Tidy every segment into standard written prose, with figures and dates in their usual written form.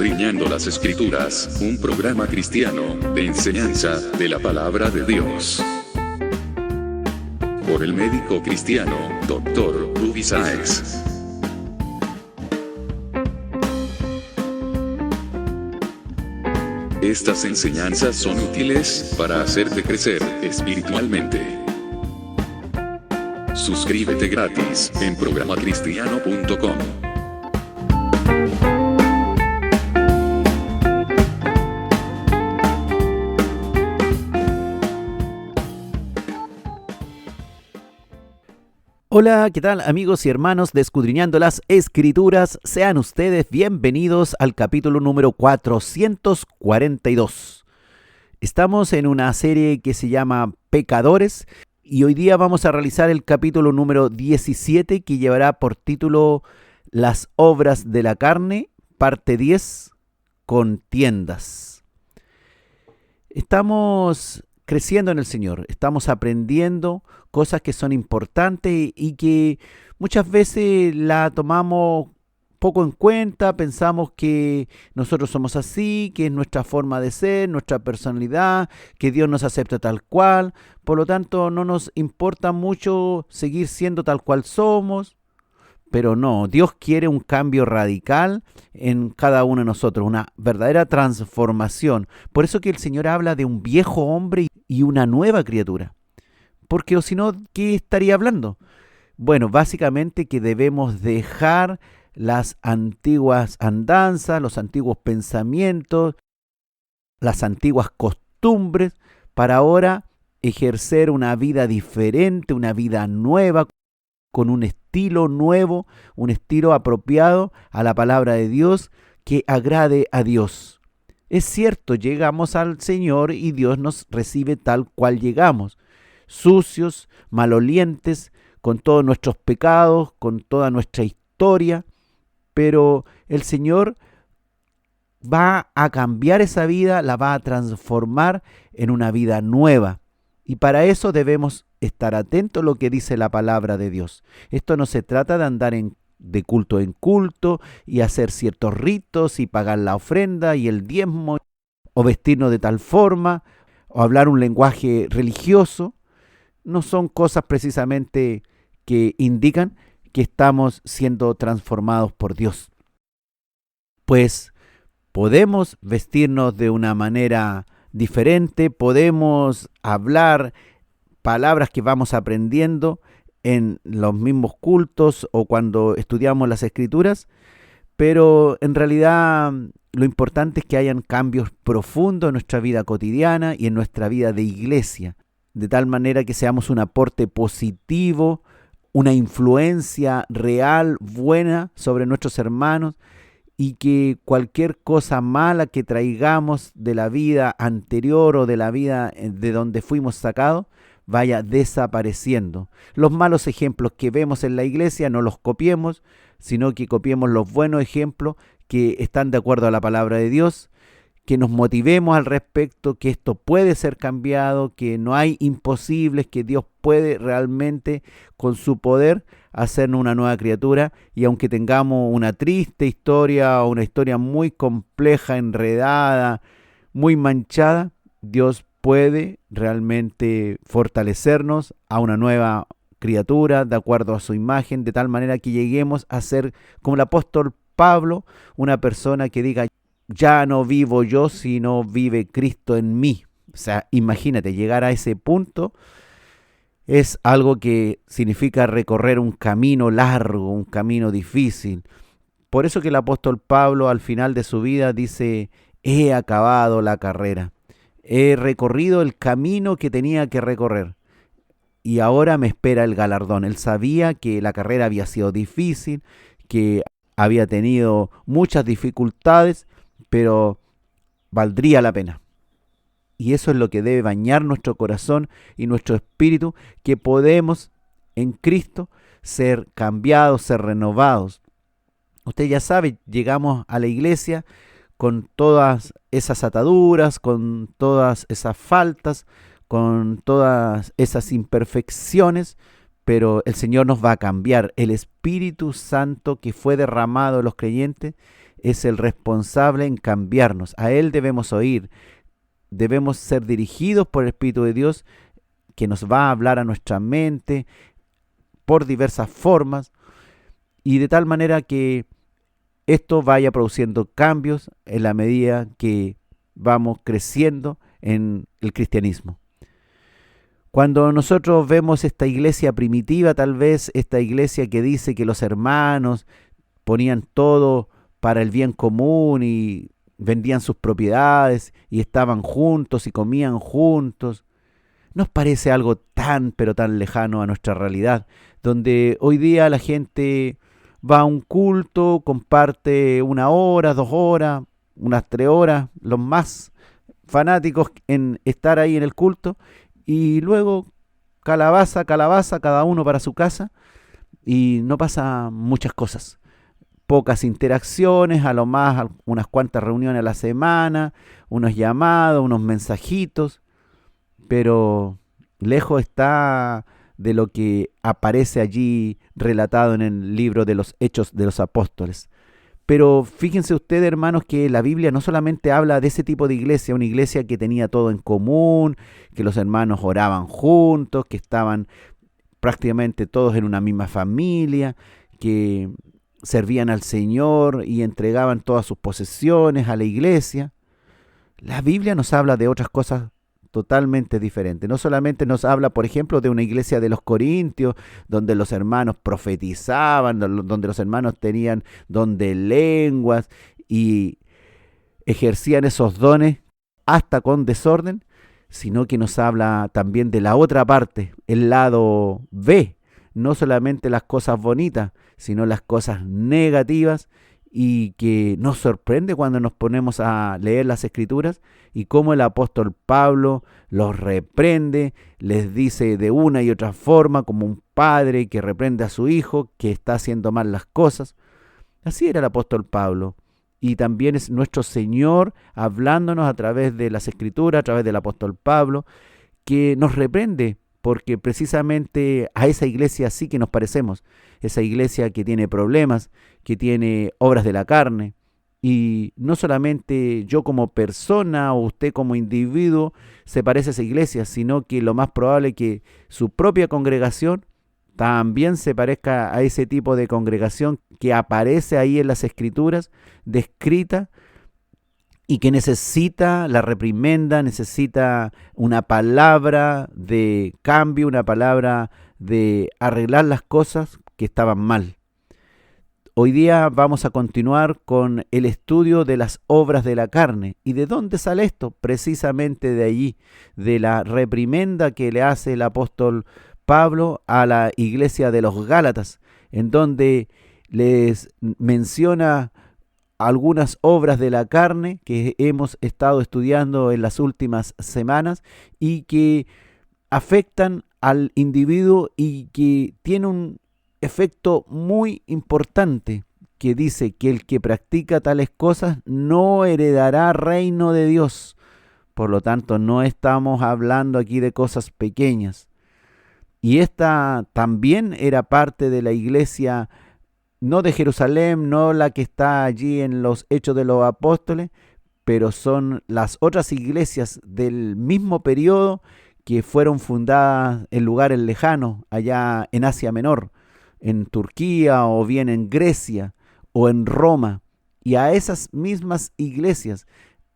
Escudriñando las Escrituras, un programa cristiano de enseñanza de la palabra de Dios. Por el médico cristiano, Dr. Ruby Sáez. Estas enseñanzas son útiles para hacerte crecer espiritualmente. Suscríbete gratis en programacristiano.com. Hola, ¿qué tal amigos y hermanos de Escudriñando las Escrituras? Sean ustedes bienvenidos al capítulo número 442. Estamos en una serie que se llama Pecadores y hoy día vamos a realizar el capítulo número 17 que llevará por título Las obras de la carne, parte 10, contiendas. Estamos creciendo en el Señor, estamos aprendiendo cosas que son importantes y que muchas veces la tomamos poco en cuenta, pensamos que nosotros somos así, que es nuestra forma de ser, nuestra personalidad, que Dios nos acepta tal cual, por lo tanto no nos importa mucho seguir siendo tal cual somos, pero no, Dios quiere un cambio radical en cada uno de nosotros, una verdadera transformación. Por eso que el Señor habla de un viejo hombre y una nueva criatura. Porque o si no, ¿qué estaría hablando? Bueno, básicamente que debemos dejar las antiguas andanzas, los antiguos pensamientos, las antiguas costumbres, para ahora ejercer una vida diferente, una vida nueva, con un estilo nuevo, un estilo apropiado a la palabra de Dios, que agrade a Dios. Es cierto, llegamos al Señor y Dios nos recibe tal cual llegamos, sucios, malolientes, con todos nuestros pecados, con toda nuestra historia, pero el Señor va a cambiar esa vida, la va a transformar en una vida nueva. Y para eso debemos estar atentos a lo que dice la palabra de Dios. Esto no se trata de andar de culto en culto y hacer ciertos ritos y pagar la ofrenda y el diezmo, o vestirnos de tal forma, o hablar un lenguaje religioso. No son cosas precisamente que indican que estamos siendo transformados por Dios. Pues podemos vestirnos de una manera diferente, podemos hablar palabras que vamos aprendiendo en los mismos cultos o cuando estudiamos las Escrituras, pero en realidad lo importante es que hayan cambios profundos en nuestra vida cotidiana y en nuestra vida de iglesia, de tal manera que seamos un aporte positivo, una influencia real, buena sobre nuestros hermanos, y que cualquier cosa mala que traigamos de la vida anterior o de la vida de donde fuimos sacados, vaya desapareciendo. Los malos ejemplos que vemos en la iglesia no los copiemos, sino que copiemos los buenos ejemplos que están de acuerdo a la palabra de Dios, que nos motivemos al respecto, que esto puede ser cambiado, que no hay imposibles, que Dios puede realmente con su poder hacernos una nueva criatura, y aunque tengamos una triste historia o una historia muy compleja, enredada, muy manchada, Dios puede realmente fortalecernos a una nueva criatura de acuerdo a su imagen, de tal manera que lleguemos a ser como el apóstol Pablo, una persona que diga: ya no vivo yo, sino vive Cristo en mí. O sea, imagínate, llegar a ese punto es algo que significa recorrer un camino largo, un camino difícil. Por eso que el apóstol Pablo al final de su vida dice: he acabado la carrera, he recorrido el camino que tenía que recorrer y ahora me espera el galardón. Él sabía que la carrera había sido difícil, que había tenido muchas dificultades, pero valdría la pena. Y eso es lo que debe bañar nuestro corazón y nuestro espíritu, que podemos en Cristo ser cambiados, ser renovados. Usted ya sabe, llegamos a la iglesia con todas esas ataduras, con todas esas faltas, con todas esas imperfecciones, pero el Señor nos va a cambiar. El Espíritu Santo que fue derramado en los creyentes es el responsable en cambiarnos. A Él debemos oír, debemos ser dirigidos por el Espíritu de Dios, que nos va a hablar a nuestra mente por diversas formas, y de tal manera que esto vaya produciendo cambios en la medida que vamos creciendo en el cristianismo. Cuando nosotros vemos esta iglesia primitiva, tal vez esta iglesia que dice que los hermanos ponían todo para el bien común y vendían sus propiedades y estaban juntos y comían juntos, nos parece algo tan pero tan lejano a nuestra realidad, donde hoy día la gente va a un culto, comparte 1 hora, 2 horas, unas 3 horas, los más fanáticos en estar ahí en el culto, y luego calabaza, calabaza, cada uno para su casa, y no pasa muchas cosas. Pocas interacciones, a lo más unas cuantas reuniones a la semana, unos llamados, unos mensajitos, pero lejos está de lo que aparece allí relatado en el libro de los Hechos de los Apóstoles. Pero fíjense ustedes, hermanos, que la Biblia no solamente habla de ese tipo de iglesia, una iglesia que tenía todo en común, que los hermanos oraban juntos, que estaban prácticamente todos en una misma familia, que servían al Señor y entregaban todas sus posesiones a la iglesia. La Biblia nos habla de otras cosas totalmente diferentes. No solamente nos habla, por ejemplo, de una iglesia de los Corintios, donde los hermanos profetizaban, donde los hermanos tenían don de lenguas y ejercían esos dones hasta con desorden, sino que nos habla también de la otra parte, el lado B, no solamente las cosas bonitas, sino las cosas negativas, y que nos sorprende cuando nos ponemos a leer las Escrituras y cómo el apóstol Pablo los reprende, les dice de una y otra forma, como un padre que reprende a su hijo que está haciendo mal las cosas. Así era el apóstol Pablo, y también es nuestro Señor hablándonos a través de las Escrituras, a través del apóstol Pablo, que nos reprende, porque precisamente a esa iglesia sí que nos parecemos, esa iglesia que tiene problemas, que tiene obras de la carne, y no solamente yo como persona o usted como individuo se parece a esa iglesia, sino que lo más probable es que su propia congregación también se parezca a ese tipo de congregación que aparece ahí en las Escrituras, descrita, y que necesita la reprimenda, necesita una palabra de cambio, una palabra de arreglar las cosas que estaban mal. Hoy día vamos a continuar con el estudio de las obras de la carne. ¿Y de dónde sale esto? Precisamente de allí, de la reprimenda que le hace el apóstol Pablo a la iglesia de los Gálatas, en donde les menciona algunas obras de la carne que hemos estado estudiando en las últimas semanas y que afectan al individuo y que tiene un efecto muy importante, que dice que el que practica tales cosas no heredará reino de Dios. Por lo tanto, no estamos hablando aquí de cosas pequeñas. Y esta también era parte de la iglesia, no de Jerusalén, no la que está allí en los Hechos de los Apóstoles, pero son las otras iglesias del mismo periodo que fueron fundadas en lugares lejanos, allá en Asia Menor, en Turquía o bien en Grecia o en Roma. Y a esas mismas iglesias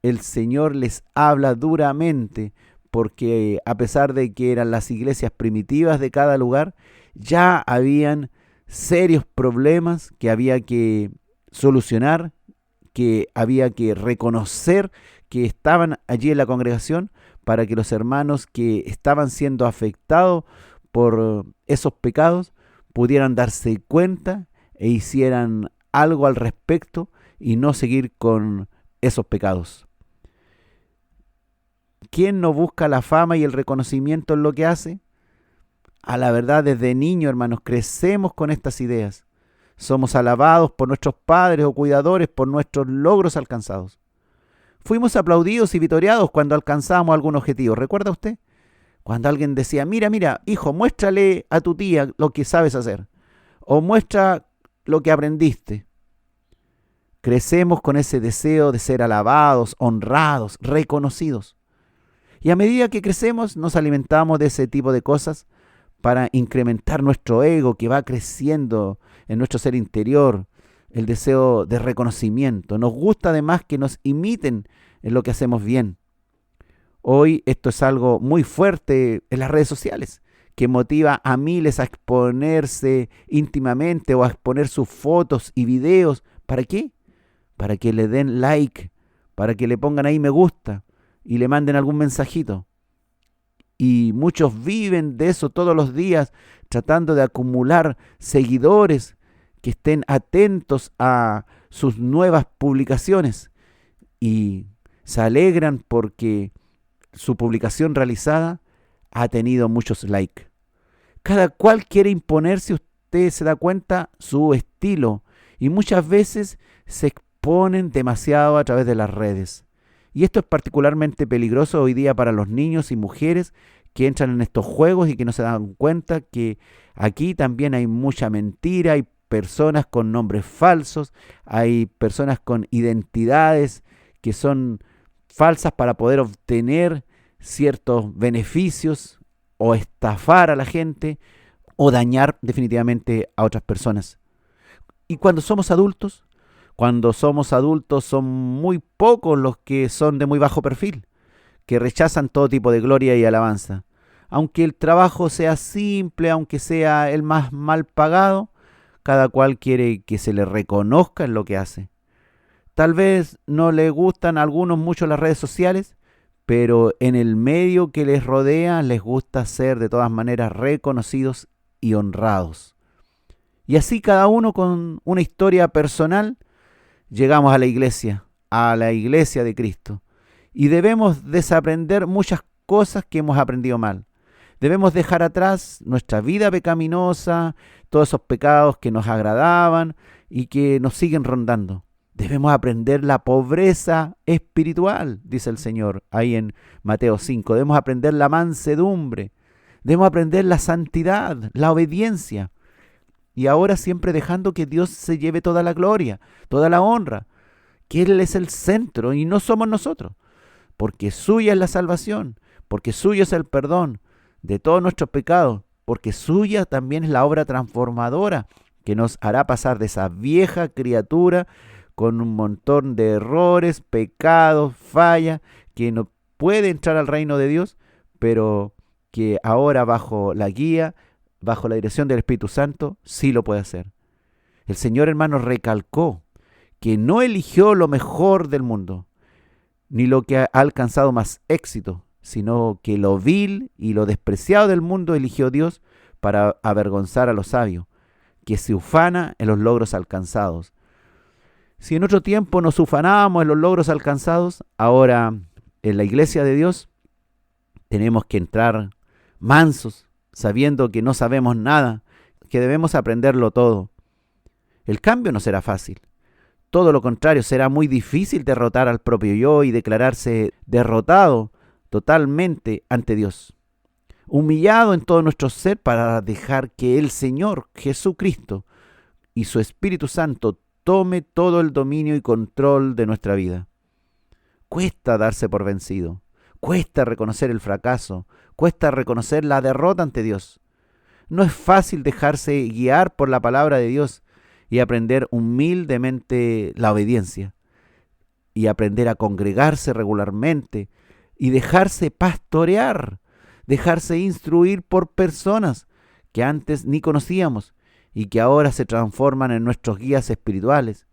el Señor les habla duramente, porque a pesar de que eran las iglesias primitivas de cada lugar, ya habían serios problemas que había que solucionar, que había que reconocer que estaban allí en la congregación, para que los hermanos que estaban siendo afectados por esos pecados pudieran darse cuenta e hicieran algo al respecto y no seguir con esos pecados. ¿Quién no busca la fama y el reconocimiento en lo que hace? A la verdad, desde niño, hermanos, crecemos con estas ideas. Somos alabados por nuestros padres o cuidadores por nuestros logros alcanzados. Fuimos aplaudidos y vitoreados cuando alcanzamos algún objetivo. ¿Recuerda usted? Cuando alguien decía, mira, hijo, muéstrale a tu tía lo que sabes hacer. O muestra lo que aprendiste. Crecemos con ese deseo de ser alabados, honrados, reconocidos. Y a medida que crecemos nos alimentamos de ese tipo de cosas para incrementar nuestro ego que va creciendo en nuestro ser interior, el deseo de reconocimiento. Nos gusta además que nos imiten en lo que hacemos bien. Hoy esto es algo muy fuerte en las redes sociales, que motiva a miles a exponerse íntimamente o a exponer sus fotos y videos. ¿Para qué? Para que le den like, para que le pongan ahí me gusta y le manden algún mensajito. Y muchos viven de eso todos los días, tratando de acumular seguidores que estén atentos a sus nuevas publicaciones y se alegran porque su publicación realizada ha tenido muchos likes. Cada cual quiere imponer, si usted se da cuenta, su estilo y muchas veces se exponen demasiado a través de las redes. Y esto es particularmente peligroso hoy día para los niños y mujeres que entran en estos juegos y que no se dan cuenta que aquí también hay mucha mentira, hay personas con nombres falsos, hay personas con identidades que son falsas para poder obtener ciertos beneficios o estafar a la gente o dañar definitivamente a otras personas. Y cuando somos adultos son muy pocos los que son de muy bajo perfil, que rechazan todo tipo de gloria y alabanza. Aunque el trabajo sea simple, aunque sea el más mal pagado, cada cual quiere que se le reconozca en lo que hace. Tal vez no le gustan a algunos mucho las redes sociales, pero en el medio que les rodea les gusta ser de todas maneras reconocidos y honrados. Y así cada uno con una historia personal llegamos a la iglesia de Cristo. Y debemos desaprender muchas cosas que hemos aprendido mal. Debemos dejar atrás nuestra vida pecaminosa, todos esos pecados que nos agradaban y que nos siguen rondando. Debemos aprender la pobreza espiritual, dice el Señor ahí en Mateo 5. Debemos aprender la mansedumbre. Debemos aprender la santidad, la obediencia. Y ahora siempre dejando que Dios se lleve toda la gloria, toda la honra. Que Él es el centro y no somos nosotros. Porque suya es la salvación, porque suyo es el perdón de todos nuestros pecados, porque suya también es la obra transformadora que nos hará pasar de esa vieja criatura con un montón de errores, pecados, fallas, que no puede entrar al reino de Dios, pero que ahora bajo la guía, bajo la dirección del Espíritu Santo, sí lo puede hacer. El Señor, hermano, recalcó que no eligió lo mejor del mundo, ni lo que ha alcanzado más éxito, sino que lo vil y lo despreciado del mundo eligió Dios para avergonzar a los sabios, que se ufana en los logros alcanzados. Si en otro tiempo nos ufanábamos en los logros alcanzados, ahora en la iglesia de Dios tenemos que entrar mansos, sabiendo que no sabemos nada, que debemos aprenderlo todo. El cambio no será fácil. Todo lo contrario, será muy difícil derrotar al propio yo y declararse derrotado totalmente ante Dios. Humillado en todo nuestro ser para dejar que el Señor Jesucristo y su Espíritu Santo tome todo el dominio y control de nuestra vida. Cuesta darse por vencido, cuesta reconocer el fracaso, cuesta reconocer la derrota ante Dios. No es fácil dejarse guiar por la palabra de Dios y aprender humildemente la obediencia y aprender a congregarse regularmente y dejarse pastorear, dejarse instruir por personas que antes ni conocíamos y que ahora se transforman en nuestros guías espirituales.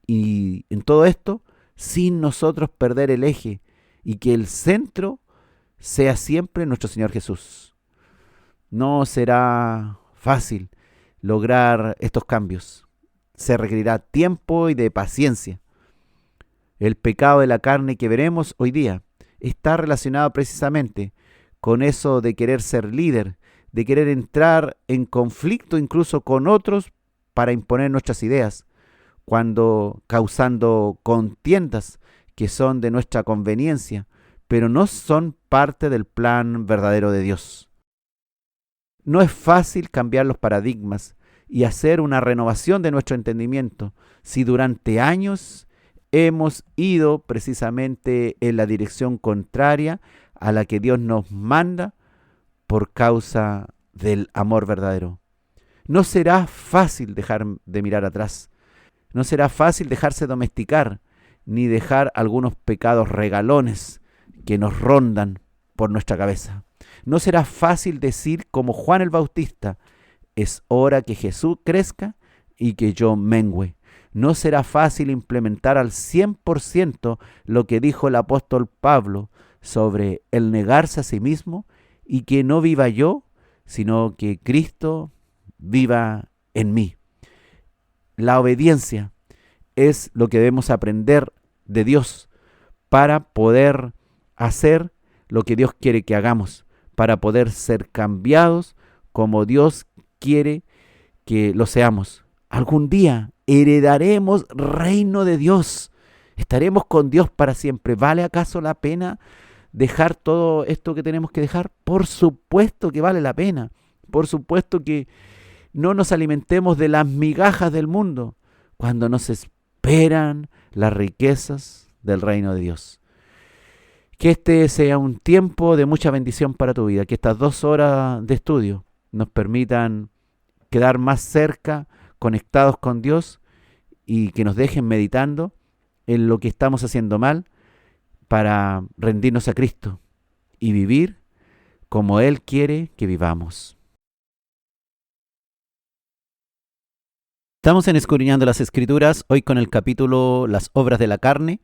Y en todo esto, sin nosotros perder el eje y que el centro sea siempre nuestro Señor Jesús. No será fácil lograr estos cambios. Se requerirá tiempo y de paciencia. El pecado de la carne que veremos hoy día está relacionado precisamente con eso de querer ser líder, de querer entrar en conflicto incluso con otros para imponer nuestras ideas, cuando causando contiendas que son de nuestra conveniencia, pero no son parte del plan verdadero de Dios. No es fácil cambiar los paradigmas y hacer una renovación de nuestro entendimiento si durante años hemos ido precisamente en la dirección contraria a la que Dios nos manda por causa del amor verdadero. No será fácil dejar de mirar atrás. No será fácil dejarse domesticar, ni dejar algunos pecados regalones que nos rondan por nuestra cabeza. No será fácil decir como Juan el Bautista: es hora que Jesús crezca y que yo mengüe. No será fácil implementar al 100% lo que dijo el apóstol Pablo sobre el negarse a sí mismo y que no viva yo, sino que Cristo viva en mí. La obediencia es lo que debemos aprender de Dios para poder hacer lo que Dios quiere que hagamos, para poder ser cambiados como Dios quiere que lo seamos. Algún día heredaremos reino de Dios. Estaremos con Dios para siempre. ¿Vale acaso la pena dejar todo esto que tenemos que dejar? Por supuesto que vale la pena. Por supuesto que no nos alimentemos de las migajas del mundo cuando nos esperan las riquezas del reino de Dios. Que este sea un tiempo de mucha bendición para tu vida. Que estas 2 horas de estudio nos permitan quedar más cerca, conectados con Dios, y que nos dejen meditando en lo que estamos haciendo mal para rendirnos a Cristo y vivir como Él quiere que vivamos. Estamos en Escudriñando las Escrituras, hoy con el capítulo Las obras de la carne,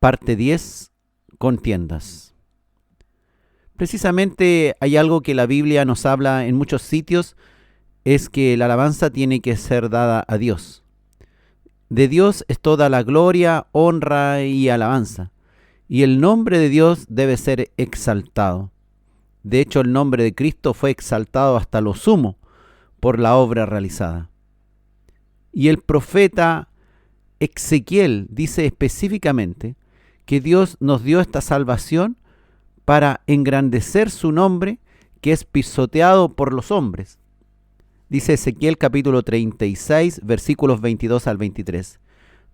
parte 10, contiendas. Precisamente hay algo que la Biblia nos habla en muchos sitios, es que la alabanza tiene que ser dada a Dios. De Dios es toda la gloria, honra y alabanza, y el nombre de Dios debe ser exaltado. De hecho, el nombre de Cristo fue exaltado hasta lo sumo por la obra realizada. Y el profeta Ezequiel dice específicamente que Dios nos dio esta salvación para engrandecer su nombre, que es pisoteado por los hombres. Dice Ezequiel capítulo 36, versículos 22 al 23.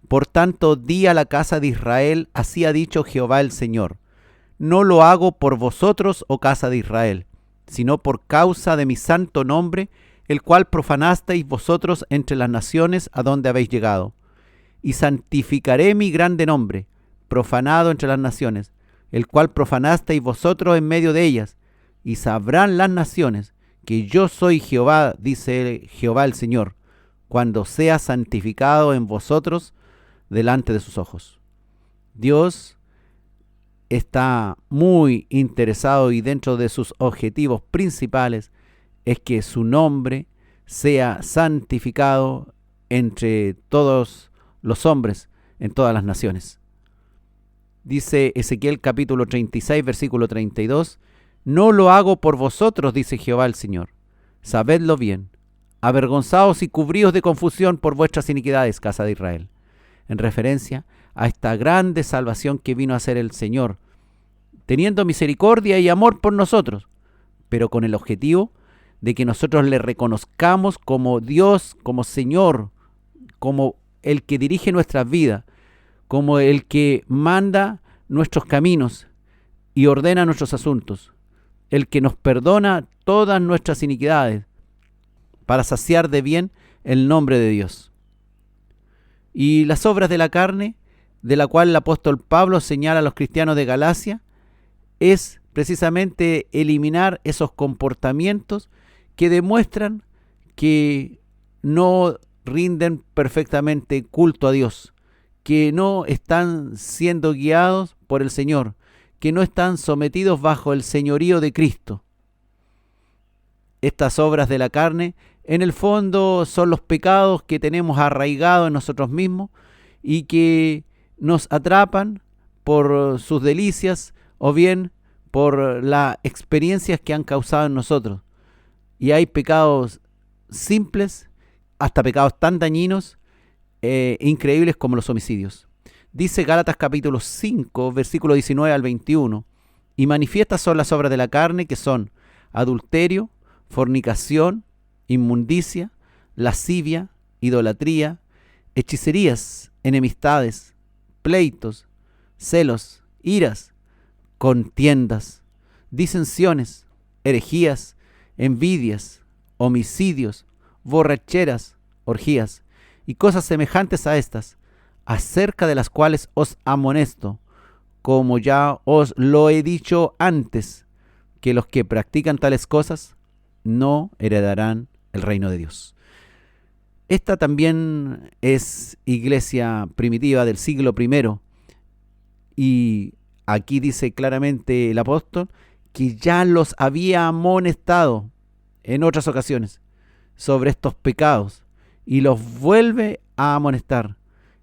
Por tanto, di a la casa de Israel: así ha dicho Jehová el Señor: no lo hago por vosotros, oh casa de Israel, sino por causa de mi santo nombre, el cual profanasteis vosotros entre las naciones a donde habéis llegado. Y santificaré mi grande nombre, profanado entre las naciones, el cual profanasteis vosotros en medio de ellas, y sabrán las naciones que yo soy Jehová, dice Jehová el Señor, cuando sea santificado en vosotros delante de sus ojos. Dios está muy interesado, y dentro de sus objetivos principales es que su nombre sea santificado entre todos los hombres, en todas las naciones. Dice Ezequiel capítulo 36, versículo 32, no lo hago por vosotros, dice Jehová el Señor. Sabedlo bien, avergonzaos y cubríos de confusión por vuestras iniquidades, casa de Israel. En referencia a esta grande salvación que vino a hacer el Señor, teniendo misericordia y amor por nosotros, pero con el objetivo de que nosotros le reconozcamos como Dios, como Señor, como el que dirige nuestras vidas, como el que manda nuestros caminos y ordena nuestros asuntos, el que nos perdona todas nuestras iniquidades para saciar de bien el nombre de Dios. Y las obras de la carne, de la cual el apóstol Pablo señala a los cristianos de Galacia, es precisamente eliminar esos comportamientos que demuestran que no rinden perfectamente culto a Dios, que no están siendo guiados por el Señor, que no están sometidos bajo el señorío de Cristo. Estas obras de la carne, en el fondo, son los pecados que tenemos arraigados en nosotros mismos y que nos atrapan por sus delicias o bien por las experiencias que han causado en nosotros. Y hay pecados simples, hasta pecados tan dañinos, increíbles como los homicidios. Dice Gálatas capítulo 5, versículo 19 al 21, y manifiestas son las obras de la carne, que son adulterio, fornicación, inmundicia, lascivia, idolatría, hechicerías, enemistades, pleitos, celos, iras, contiendas, disensiones, herejías, envidias, homicidios, borracheras, orgías y cosas semejantes a estas, acerca de las cuales os amonesto, como ya os lo he dicho antes, que los que practican tales cosas no heredarán el reino de Dios. Esta también es iglesia primitiva del siglo I, y aquí dice claramente el apóstol que ya los había amonestado en otras ocasiones sobre estos pecados, y los vuelve a amonestar,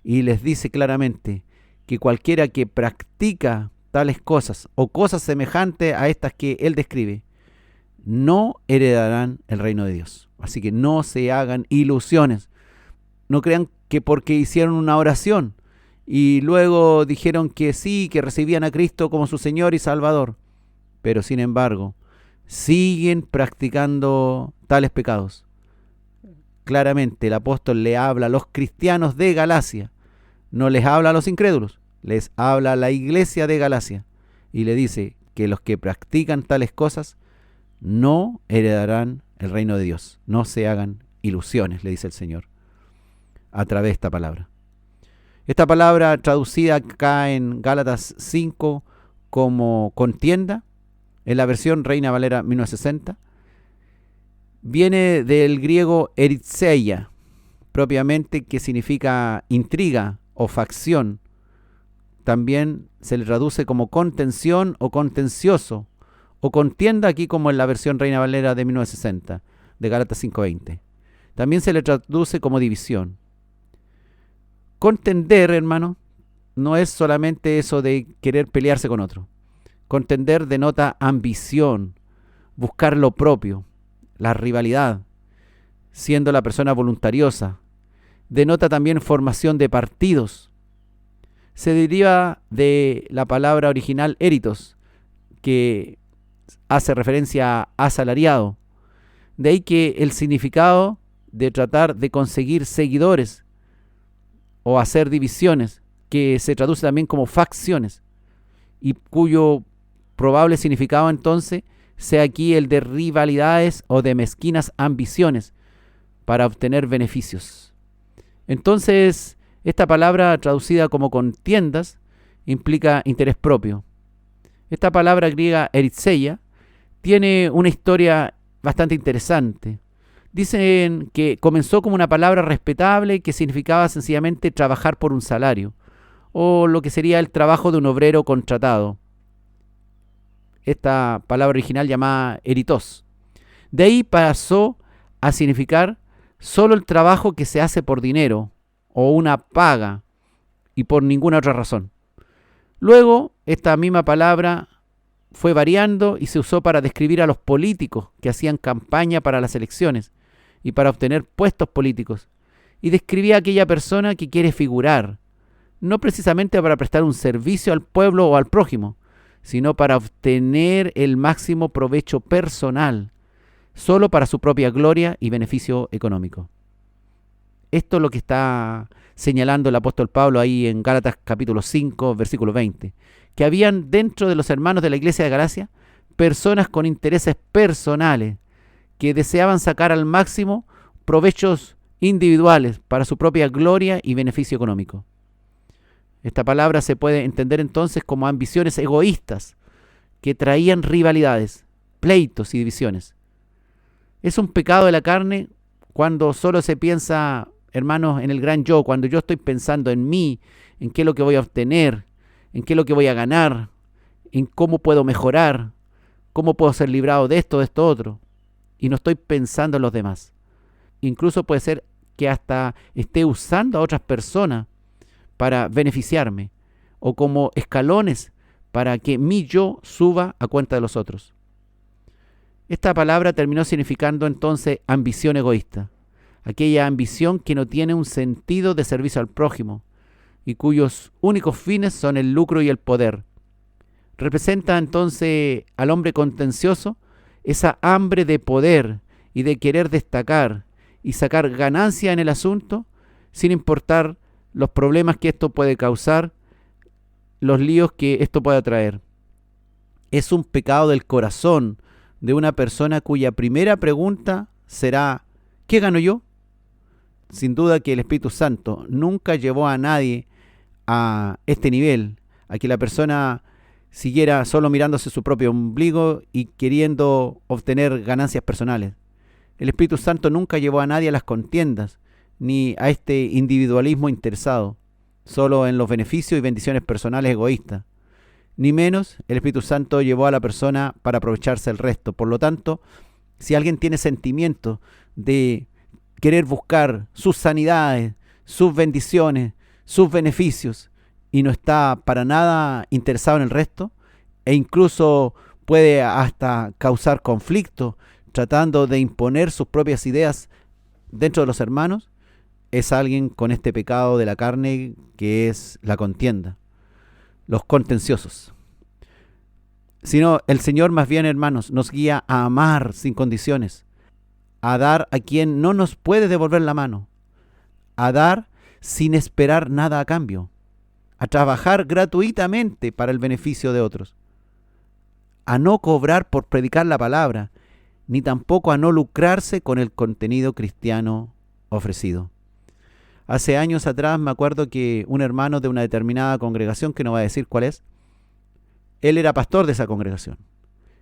y les dice claramente que cualquiera que practica tales cosas o cosas semejantes a estas que él describe, no heredarán el reino de Dios. Así que no se hagan ilusiones. No crean que porque hicieron una oración y luego dijeron que sí, que recibían a Cristo como su Señor y Salvador, pero sin embargo siguen practicando tales pecados. Claramente el apóstol le habla a los cristianos de Galacia, no les habla a los incrédulos, les habla a la iglesia de Galacia y le dice que los que practican tales cosas no heredarán el reino de Dios. No se hagan ilusiones, le dice el Señor a través de esta palabra. Esta palabra traducida acá en Gálatas 5 como contienda, en la versión Reina Valera 1960, viene del griego eritseia, propiamente, que significa intriga o facción. También se le traduce como contención o contencioso, o contienda aquí como en la versión Reina Valera de 1960, de Gálatas 5:20. También se le traduce como división. Contender, hermano, no es solamente eso de querer pelearse con otro. Contender denota ambición, buscar lo propio, la rivalidad, siendo la persona voluntariosa. Denota también formación de partidos. Se deriva de la palabra original eritos, que hace referencia a asalariado. De ahí que el significado de tratar de conseguir seguidores o hacer divisiones, que se traduce también como facciones, y cuyo probable significado entonces sea aquí el de rivalidades o de mezquinas ambiciones para obtener beneficios. Entonces, esta palabra traducida como contiendas implica interés propio. Esta palabra griega eritseia tiene una historia bastante interesante. Dicen que comenzó como una palabra respetable que significaba sencillamente trabajar por un salario, o lo que sería el trabajo de un obrero contratado. Esta palabra original llamada eritos. De ahí pasó a significar solo el trabajo que se hace por dinero o una paga y por ninguna otra razón. Luego, esta misma palabra fue variando y se usó para describir a los políticos que hacían campaña para las elecciones y para obtener puestos políticos. Y describía a aquella persona que quiere figurar, no precisamente para prestar un servicio al pueblo o al prójimo, sino para obtener el máximo provecho personal, solo para su propia gloria y beneficio económico. Esto es lo que está señalando el apóstol Pablo ahí en Gálatas capítulo 5, versículo 20, que habían dentro de los hermanos de la iglesia de Galacia personas con intereses personales que deseaban sacar al máximo provechos individuales para su propia gloria y beneficio económico. Esta palabra se puede entender entonces como ambiciones egoístas que traían rivalidades, pleitos y divisiones. Es un pecado de la carne cuando solo se piensa, hermanos, en el gran yo, cuando yo estoy pensando en mí, en qué es lo que voy a obtener, en qué es lo que voy a ganar, en cómo puedo mejorar, cómo puedo ser librado de esto, otro, y no estoy pensando en los demás. Incluso puede ser que hasta esté usando a otras personas para beneficiarme, o como escalones para que mi yo suba a cuenta de los otros. Esta palabra terminó significando entonces ambición egoísta, aquella ambición que no tiene un sentido de servicio al prójimo y cuyos únicos fines son el lucro y el poder. Representa entonces al hombre contencioso esa hambre de poder y de querer destacar y sacar ganancia en el asunto, sin importar los problemas que esto puede causar, los líos que esto pueda traer. Es un pecado del corazón de una persona cuya primera pregunta será: ¿qué gano yo? Sin duda que el Espíritu Santo nunca llevó a nadie a este nivel, a que la persona siguiera solo mirándose su propio ombligo y queriendo obtener ganancias personales. El Espíritu Santo nunca llevó a nadie a las contiendas, ni a este individualismo interesado, solo en los beneficios y bendiciones personales egoístas. Ni menos, el Espíritu Santo llevó a la persona para aprovecharse del resto. Por lo tanto, si alguien tiene sentimiento de querer buscar sus sanidades, sus bendiciones, sus beneficios, y no está para nada interesado en el resto, e incluso puede hasta causar conflicto, tratando de imponer sus propias ideas dentro de los hermanos, es alguien con este pecado de la carne que es la contienda, los contenciosos. Sino el Señor más bien, hermanos, nos guía a amar sin condiciones, a dar a quien no nos puede devolver la mano, a dar sin esperar nada a cambio, a trabajar gratuitamente para el beneficio de otros, a no cobrar por predicar la palabra, ni tampoco a no lucrarse con el contenido cristiano ofrecido. Hace años atrás me acuerdo que un hermano de una determinada congregación, que no voy a decir cuál es, él era pastor de esa congregación.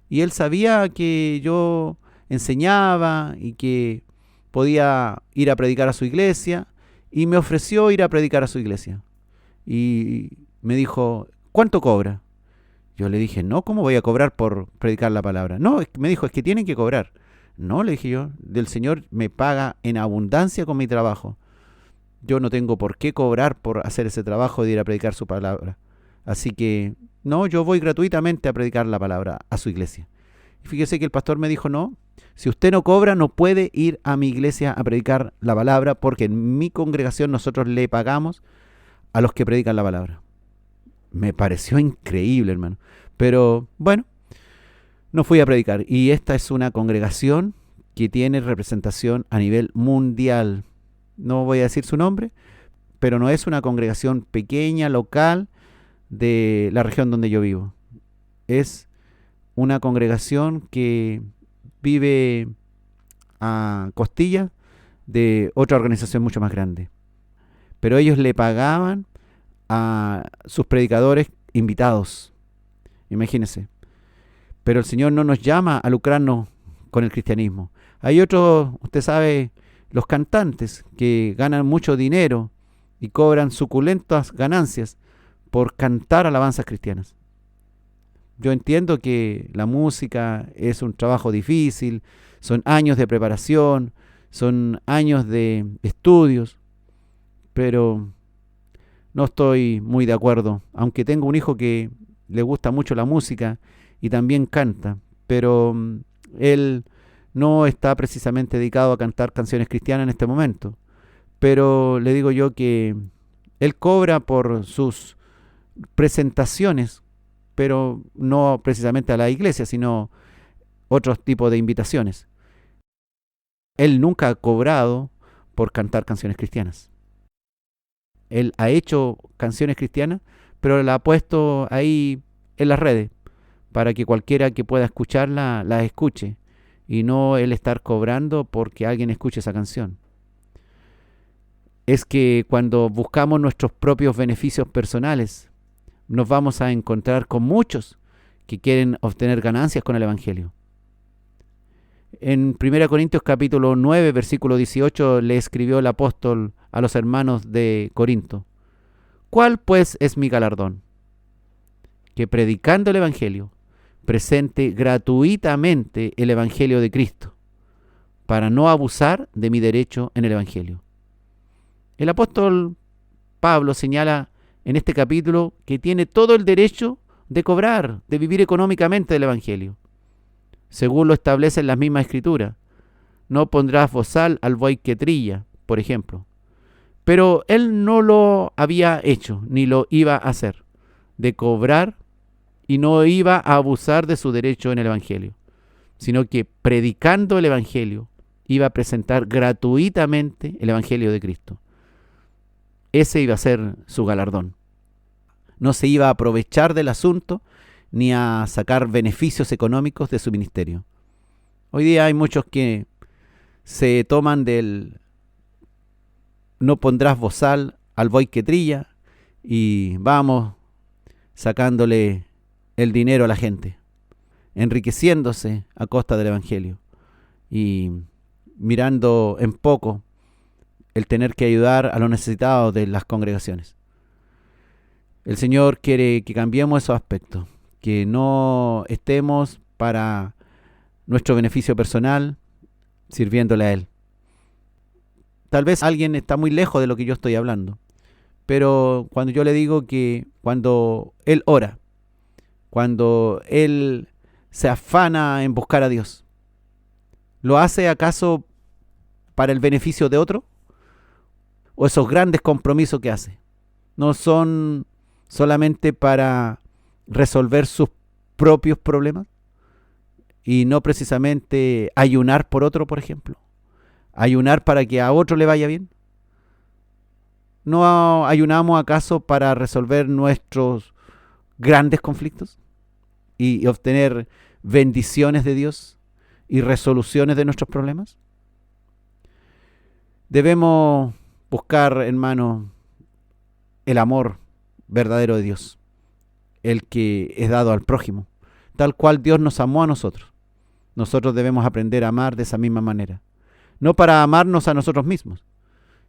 Y él sabía que yo enseñaba y que podía ir a predicar a su iglesia, y me ofreció ir a predicar a su iglesia. Y me dijo: ¿cuánto cobra? Yo le dije: no, ¿cómo voy a cobrar por predicar la palabra? No, me dijo: es que tienen que cobrar. No, le dije yo, del Señor me paga en abundancia con mi trabajo. Yo no tengo por qué cobrar por hacer ese trabajo de ir a predicar su palabra. Así que, no, yo voy gratuitamente a predicar la palabra a su iglesia. Y fíjese que el pastor me dijo: no, si usted no cobra, no puede ir a mi iglesia a predicar la palabra, porque en mi congregación nosotros le pagamos a los que predican la palabra. Me pareció increíble, hermano. Pero, bueno, no fui a predicar. Y esta es una congregación que tiene representación a nivel mundial. No voy a decir su nombre, pero no es una congregación pequeña, local, de la región donde yo vivo. Es una congregación que vive a costilla de otra organización mucho más grande. Pero ellos le pagaban a sus predicadores invitados. Imagínense. Pero el Señor no nos llama a lucrarnos con el cristianismo. Hay otros, usted sabe, los cantantes que ganan mucho dinero y cobran suculentas ganancias por cantar alabanzas cristianas. Yo entiendo que la música es un trabajo difícil, son años de preparación, son años de estudios, pero no estoy muy de acuerdo, aunque tengo un hijo que le gusta mucho la música y también canta, pero él no está precisamente dedicado a cantar canciones cristianas en este momento. Pero le digo yo que él cobra por sus presentaciones, pero no precisamente a la iglesia, sino otros tipos de invitaciones. Él nunca ha cobrado por cantar canciones cristianas. Él ha hecho canciones cristianas, pero la ha puesto ahí en las redes para que cualquiera que pueda escucharla la escuche, y no él estar cobrando porque alguien escuche esa canción. Es que cuando buscamos nuestros propios beneficios personales, nos vamos a encontrar con muchos que quieren obtener ganancias con el Evangelio. En 1 Corintios capítulo 9, versículo 18, le escribió el apóstol a los hermanos de Corinto: ¿cuál pues es mi galardón? Que predicando el Evangelio, presente gratuitamente el Evangelio de Cristo, para no abusar de mi derecho en el Evangelio. El apóstol Pablo señala en este capítulo que tiene todo el derecho de cobrar, de vivir económicamente del Evangelio. Según lo establece en las mismas escrituras, no pondrás bozal al buey que trilla, por ejemplo. Pero él no lo había hecho, ni lo iba a hacer, de cobrar, y no iba a abusar de su derecho en el Evangelio, sino que predicando el Evangelio iba a presentar gratuitamente el Evangelio de Cristo. Ese iba a ser su galardón. No se iba a aprovechar del asunto ni a sacar beneficios económicos de su ministerio. Hoy día hay muchos que se toman del no pondrás bozal al buey que trilla y vamos sacándole el dinero a la gente, enriqueciéndose a costa del Evangelio y mirando en poco el tener que ayudar a los necesitados de las congregaciones. El Señor quiere que cambiemos esos aspectos, que no estemos para nuestro beneficio personal sirviéndole a Él. Tal vez alguien está muy lejos de lo que yo estoy hablando, pero cuando yo le digo que cuando Él ora, cuando Él se afana en buscar a Dios, ¿lo hace acaso para el beneficio de otro? ¿O esos grandes compromisos que hace no son solamente para resolver sus propios problemas? Y no precisamente ayunar por otro, por ejemplo. ¿Ayunar para que a otro le vaya bien? ¿No ayunamos acaso para resolver nuestros grandes conflictos y obtener bendiciones de Dios y resoluciones de nuestros problemas? Debemos buscar, hermano, el amor verdadero de Dios, el que es dado al prójimo, tal cual Dios nos amó a nosotros. Nosotros debemos aprender a amar de esa misma manera, no para amarnos a nosotros mismos,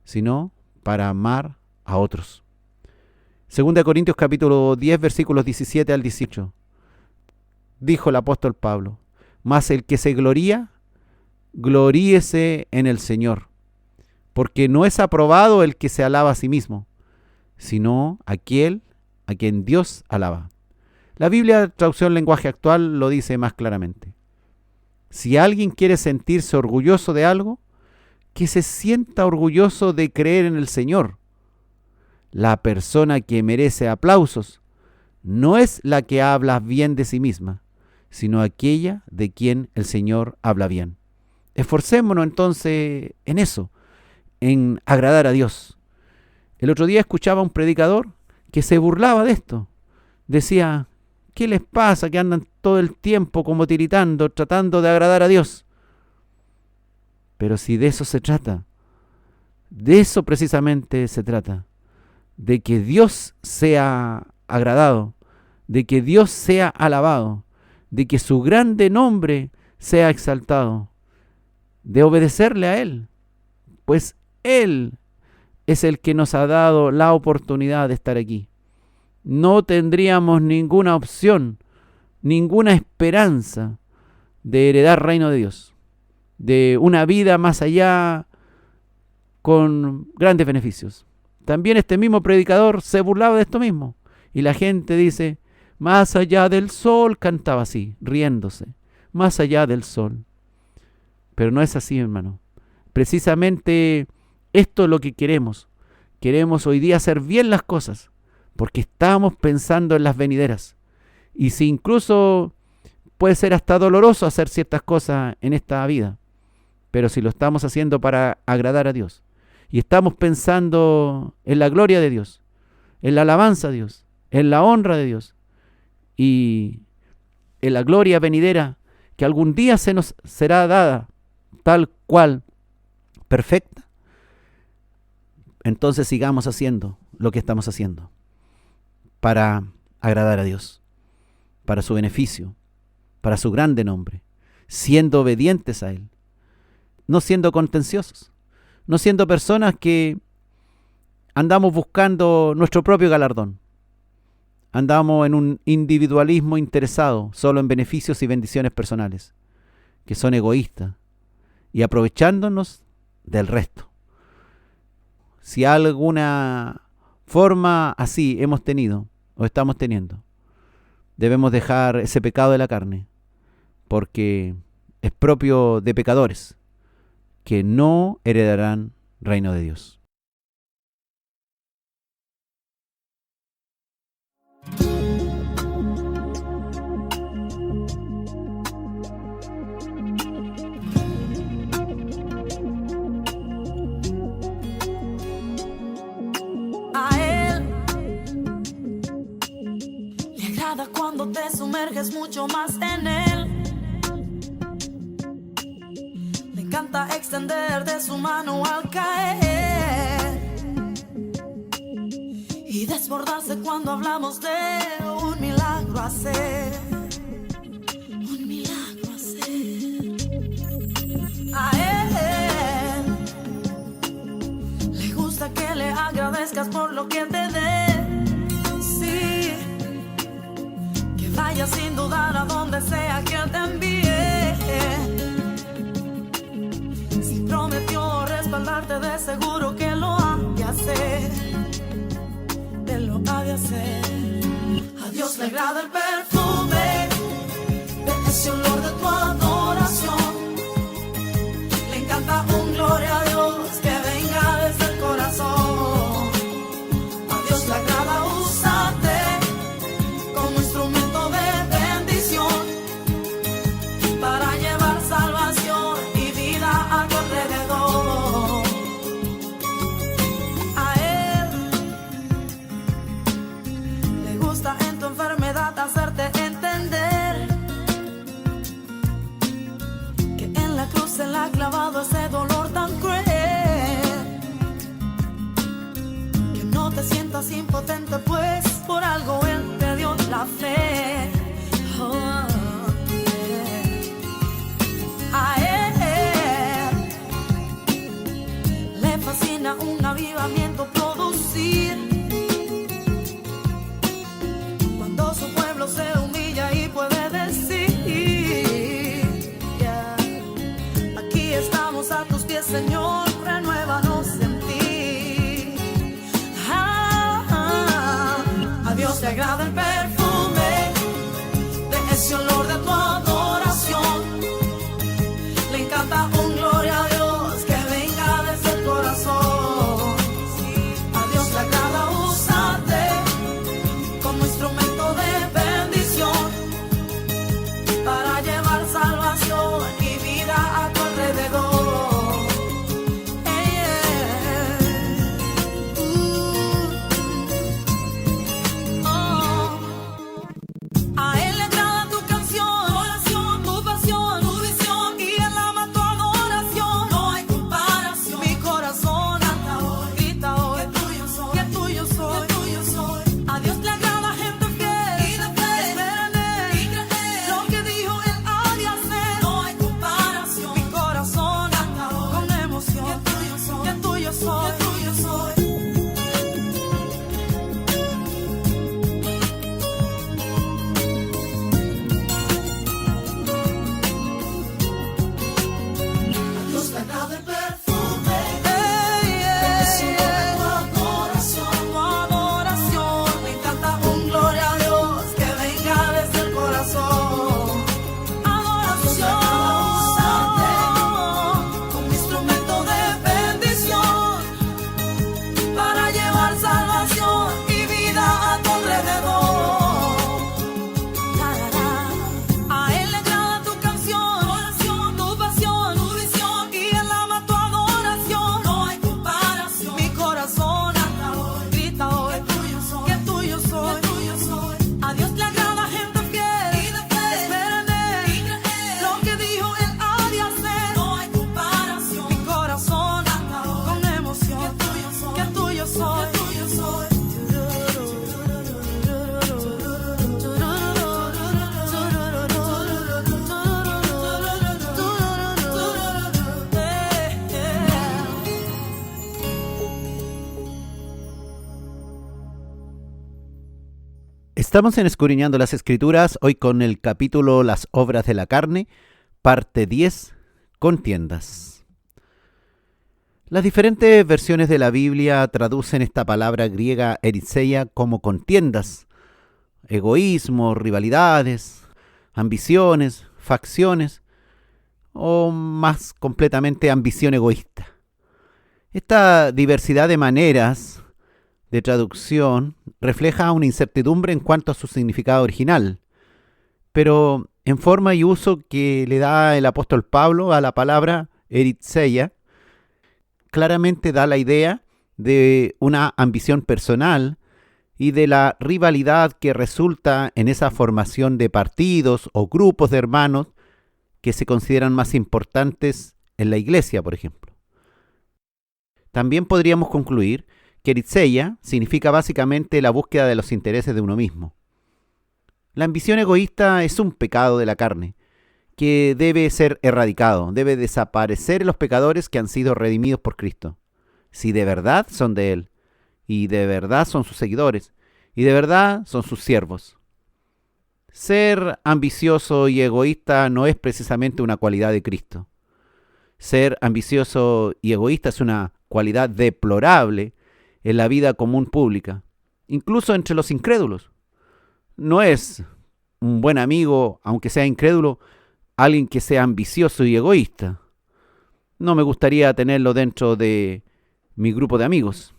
sino para amar a otros. 2 Corintios capítulo 10, versículos 17 al 18. Dijo el apóstol Pablo: mas el que se gloría, gloríese en el Señor, porque no es aprobado el que se alaba a sí mismo, sino aquel a quien Dios alaba. La Biblia, traducción lenguaje actual, lo dice más claramente. Si alguien quiere sentirse orgulloso de algo, que se sienta orgulloso de creer en el Señor. La persona que merece aplausos no es la que habla bien de sí misma, sino aquella de quien el Señor habla bien. Esforcémonos entonces en eso, en agradar a Dios. El otro día escuchaba a un predicador que se burlaba de esto. Decía: ¿qué les pasa que andan todo el tiempo como tiritando, tratando de agradar a Dios? Pero si de eso se trata, de eso precisamente se trata, de que Dios sea agradado, de que Dios sea alabado, de que su grande nombre sea exaltado, de obedecerle a Él, pues Él es el que nos ha dado la oportunidad de estar aquí. No tendríamos ninguna opción, ninguna esperanza de heredar reino de Dios, de una vida más allá con grandes beneficios. También este mismo predicador se burlaba de esto mismo. Y la gente dice: más allá del sol, cantaba así, riéndose. Más allá del sol. Pero no es así, hermano. Precisamente esto es lo que queremos. Queremos hoy día hacer bien las cosas, porque estamos pensando en las venideras. Y si incluso puede ser hasta doloroso hacer ciertas cosas en esta vida, pero si lo estamos haciendo para agradar a Dios, y estamos pensando en la gloria de Dios, en la alabanza a Dios, en la honra de Dios, y en la gloria venidera que algún día se nos será dada tal cual, perfecta, entonces sigamos haciendo lo que estamos haciendo para agradar a Dios, para su beneficio, para su grande nombre, siendo obedientes a Él, no siendo contenciosos, no siendo personas que andamos buscando nuestro propio galardón, andamos en un individualismo interesado solo en beneficios y bendiciones personales, que son egoístas y aprovechándonos del resto. Si alguna forma así hemos tenido o estamos teniendo, debemos dejar ese pecado de la carne, porque es propio de pecadores que no heredarán reino de Dios. sumerges mucho más en él. Le encanta extender de su mano al caer y desbordarse cuando hablamos de un milagro hacer. Un milagro hacer. A él le gusta que le agradezcas por lo que te dé. Sí, que vayas sin dudar a donde sea que él te envíe. Si prometió respaldarte, de seguro que lo ha de hacer. Te lo ha de hacer. A Dios le agrada el perfume de ese olor de tu adoración. Le encanta un gloria a Dios que venga desde el corazón. A Dios le agrada usarte como instrumento de bendición para llevar salvación y vida a tu alrededor. A él le gusta en tu enfermedad hacerte entender que en la cruz se le ha clavado ese dolor tan cruel. Que no te sientas impotente, pues por algo él te dio la fe. Oh, yeah. A él le fascina un avivamiento producir cuando su pueblo se humilla y puede decir, yeah, aquí estamos a tus pies, Señor, renuévanos en ti. A Dios le agrada el perfume de ese olor de tu adoración. Le encanta un gloria a Dios que venga desde el corazón. A Dios le agrada usarte como instrumento de bendición para llevar salvación y vida a tu alrededor. Hey, yeah. A él le agrada tu canción, oración, tu pasión, tu visión, y él ama tu adoración. No hay comparación. Mi corazón anda hoy, grita hoy, que tuyo soy, que tuyo soy, que tuyo soy. A Dios le agrada gente fiel y de fe, espera en él y cree lo que dijo él ha de hacer. No hay comparación. Mi corazón anda hoy con emoción, que tuyo soy, que tuyo soy, que tuyo soy. A Dios le agrada el perfume de ese olor de tu adoración. Tu adoración. Le encanta un gloria a Dios que venga desde el corazón. Adoración. Como instrumento de bendición para llevar salvación y vida a tu alrededor. A él le agrada tu canción, oración, tu pasión, tu visión, y él ama tu adoración. No hay comparación. Mi corazón anda hoy, grita hoy, que tuyo soy, que tuyo soy, que tuyo soy. A Dios le agrada gente fiel y de fe, espera en él y cree lo que dijo él ha de hacer. No hay comparación. Mi corazón anda hoy con emoción, que tuyo soy, que tuyo soy, que tuyo soy. Estamos en Escudriñando las Escrituras, hoy con el capítulo Las obras de la carne, parte 10, contiendas. Las diferentes versiones de la Biblia traducen esta palabra griega eriseia como contiendas, egoísmo, rivalidades, ambiciones, facciones o más completamente ambición egoísta. Esta diversidad de maneras de traducción refleja una incertidumbre en cuanto a su significado original, pero en forma y uso que le da el apóstol Pablo a la palabra eriseia, claramente da la idea de una ambición personal y de la rivalidad que resulta en esa formación de partidos o grupos de hermanos que se consideran más importantes en la iglesia, por ejemplo. También podríamos concluir que eritzeia significa básicamente la búsqueda de los intereses de uno mismo. La ambición egoísta es un pecado de la carne que debe ser erradicado, debe desaparecer en los pecadores que han sido redimidos por Cristo, si de verdad son de Él, y de verdad son sus seguidores, y de verdad son sus siervos. Ser ambicioso y egoísta no es precisamente una cualidad de Cristo. Ser ambicioso y egoísta es una cualidad deplorable en la vida común pública, incluso entre los incrédulos. No es un buen amigo, aunque sea incrédulo, alguien que sea ambicioso y egoísta. No me gustaría tenerlo dentro de mi grupo de amigos.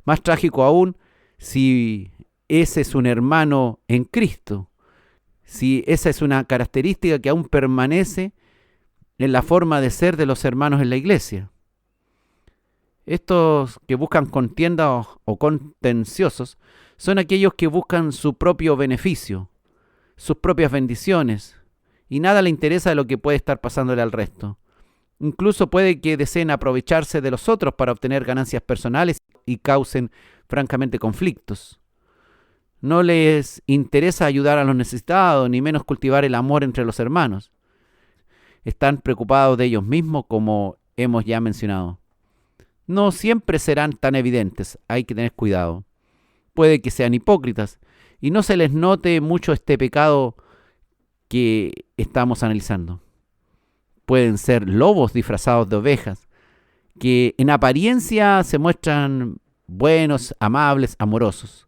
Más trágico aún, si ese es un hermano en Cristo, si esa es una característica que aún permanece en la forma de ser de los hermanos en la iglesia. Estos que buscan contiendas o contenciosos son aquellos que buscan su propio beneficio, sus propias bendiciones, y nada le interesa de lo que puede estar pasándole al resto. Incluso puede que deseen aprovecharse de los otros para obtener ganancias personales y causen francamente conflictos. No les interesa ayudar a los necesitados, ni menos cultivar el amor entre los hermanos. Están preocupados de ellos mismos, como hemos ya mencionado. No siempre serán tan evidentes, hay que tener cuidado. Puede que sean hipócritas y no se les note mucho este pecado que estamos analizando. Pueden ser lobos disfrazados de ovejas, que en apariencia se muestran buenos, amables, amorosos,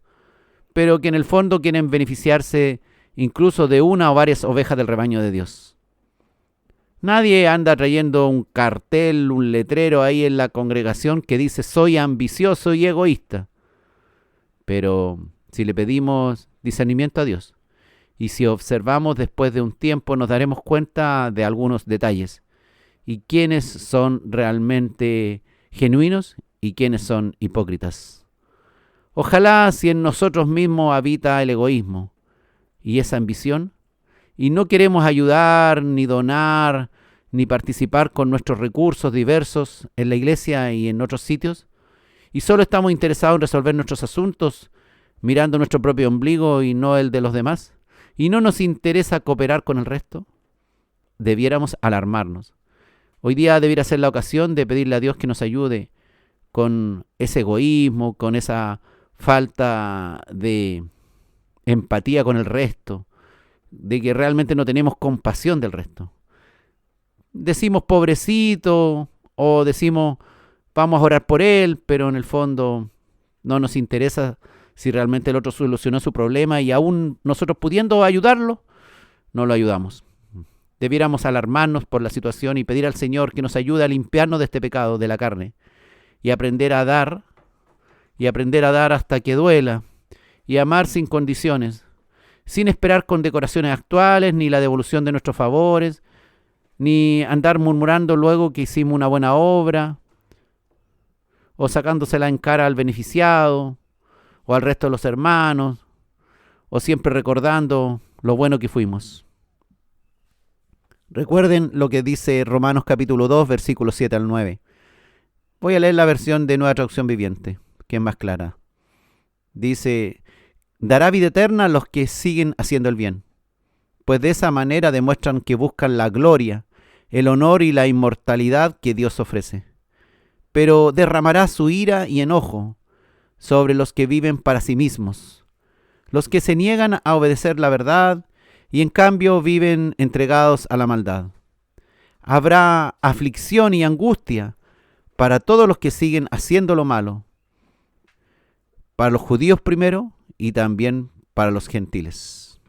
pero que en el fondo quieren beneficiarse incluso de una o varias ovejas del rebaño de Dios. Nadie anda trayendo un cartel, un letrero ahí en la congregación que dice soy ambicioso y egoísta. Pero si le pedimos discernimiento a Dios y si observamos después de un tiempo nos daremos cuenta de algunos detalles y quiénes son realmente genuinos y quiénes son hipócritas. Ojalá si en nosotros mismos habita el egoísmo y esa ambición, y no queremos ayudar, ni donar, ni participar con nuestros recursos diversos en la iglesia y en otros sitios, y solo estamos interesados en resolver nuestros asuntos, mirando nuestro propio ombligo y no el de los demás, y no nos interesa cooperar con el resto, debiéramos alarmarnos. Hoy día debiera ser la ocasión de pedirle a Dios que nos ayude con ese egoísmo, con esa falta de empatía con el resto, de que realmente no tenemos compasión del resto. Decimos pobrecito o decimos vamos a orar por él, pero en el fondo no nos interesa si realmente el otro solucionó su problema y aún nosotros pudiendo ayudarlo, no lo ayudamos. Debiéramos alarmarnos por la situación y pedir al Señor que nos ayude a limpiarnos de este pecado de la carne y aprender a dar hasta que duela y amar sin condiciones, sin esperar condecoraciones actuales, ni la devolución de nuestros favores, ni andar murmurando luego que hicimos una buena obra, o sacándosela en cara al beneficiado, o al resto de los hermanos, o siempre recordando lo bueno que fuimos. Recuerden lo que dice Romanos capítulo 2, versículos 7 al 9. Voy a leer la versión de Nueva Traducción Viviente, que es más clara. Dice: dará vida eterna a los que siguen haciendo el bien, pues de esa manera demuestran que buscan la gloria, el honor y la inmortalidad que Dios ofrece. Pero derramará su ira y enojo sobre los que viven para sí mismos, los que se niegan a obedecer la verdad y en cambio viven entregados a la maldad. Habrá aflicción y angustia para todos los que siguen haciendo lo malo, para los judíos primero y también para los gentiles.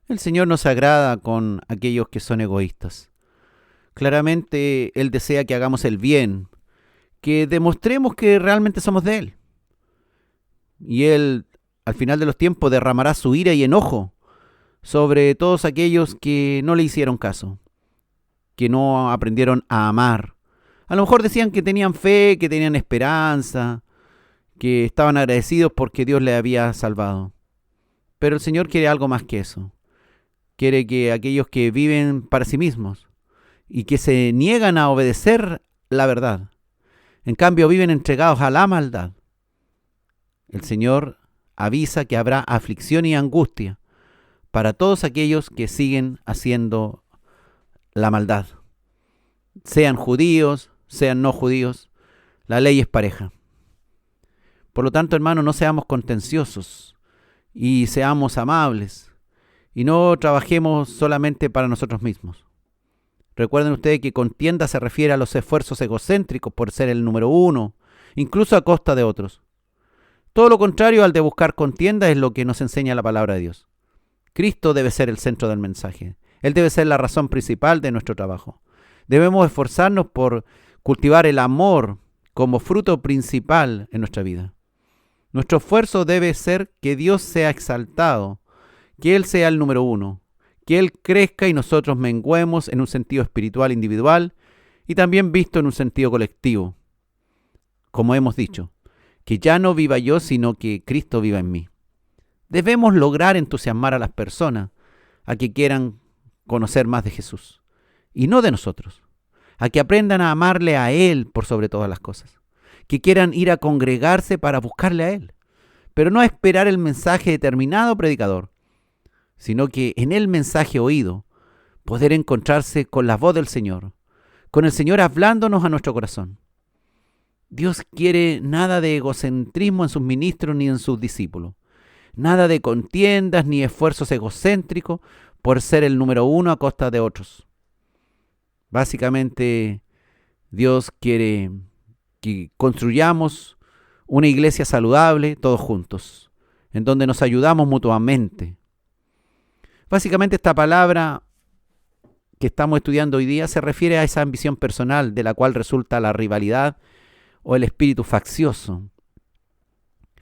El Señor nos agrada con aquellos que son egoístas. Claramente Él desea que hagamos el bien, que demostremos que realmente somos de Él. Y Él, al final de los tiempos, derramará su ira y enojo sobre todos aquellos que no le hicieron caso, que no aprendieron a amar A lo mejor decían que tenían fe, que tenían esperanza, que estaban agradecidos porque Dios les había salvado. Pero el Señor quiere algo más que eso. Quiere que aquellos que viven para sí mismos y que se niegan a obedecer la verdad, en cambio viven entregados a la maldad. El Señor avisa que habrá aflicción y angustia para todos aquellos que siguen haciendo la maldad. Sean judíos, sean no judíos, la ley es pareja. Por lo tanto, hermanos, no seamos contenciosos y seamos amables y no trabajemos solamente para nosotros mismos. Recuerden ustedes que contienda se refiere a los esfuerzos egocéntricos por ser el número uno, incluso a costa de otros. Todo lo contrario al de buscar contienda es lo que nos enseña la palabra de Dios. Cristo debe ser el centro del mensaje. Él debe ser la razón principal de nuestro trabajo. Debemos esforzarnos por cultivar el amor como fruto principal en nuestra vida. Nuestro esfuerzo debe ser que Dios sea exaltado, que Él sea el número uno, que Él crezca y nosotros menguemos en un sentido espiritual individual y también visto en un sentido colectivo. Como hemos dicho, que ya no viva yo, sino que Cristo viva en mí. Debemos lograr entusiasmar a las personas a que quieran conocer más de Jesús y no de nosotros, a que aprendan a amarle a Él por sobre todas las cosas, que quieran ir a congregarse para buscarle a Él, pero no a esperar el mensaje de determinado predicador, sino que en el mensaje oído poder encontrarse con la voz del Señor, con el Señor hablándonos a nuestro corazón. Dios quiere nada de egocentrismo en sus ministros ni en sus discípulos, nada de contiendas ni esfuerzos egocéntricos por ser el número uno a costa de otros. Básicamente, Dios quiere que construyamos una iglesia saludable todos juntos, en donde nos ayudamos mutuamente. Básicamente esta palabra que estamos estudiando hoy día se refiere a esa ambición personal de la cual resulta la rivalidad o el espíritu faccioso.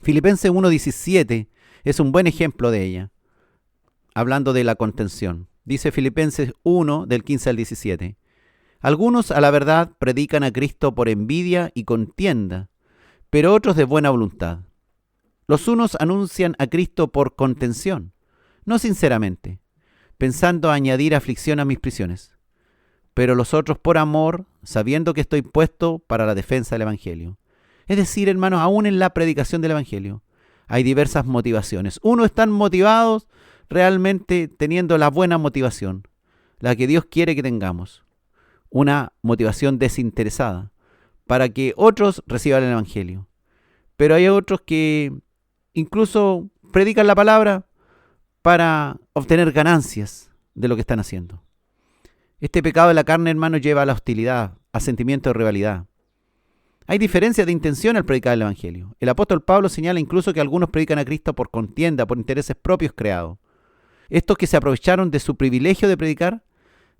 Filipenses 1:17 es un buen ejemplo de ella, hablando de la contención. Dice Filipenses 1 del 15 al 17. Algunos a la verdad predican a Cristo por envidia y contienda, pero otros de buena voluntad. Los unos anuncian a Cristo por contención, no sinceramente, pensando añadir aflicción a mis prisiones, pero los otros por amor, sabiendo que estoy puesto para la defensa del Evangelio. Es decir, hermanos, aún en la predicación del Evangelio hay diversas motivaciones. Unos están motivados realmente teniendo la buena motivación, la que Dios quiere que tengamos, una motivación desinteresada, para que otros reciban el Evangelio. Pero hay otros que incluso predican la palabra para obtener ganancias de lo que están haciendo. Este pecado de la carne, hermano, lleva a la hostilidad, a sentimientos de rivalidad. Hay diferencias de intención al predicar el Evangelio. El apóstol Pablo señala incluso que algunos predican a Cristo por contienda, por intereses propios creados. Estos que se aprovecharon de su privilegio de predicar,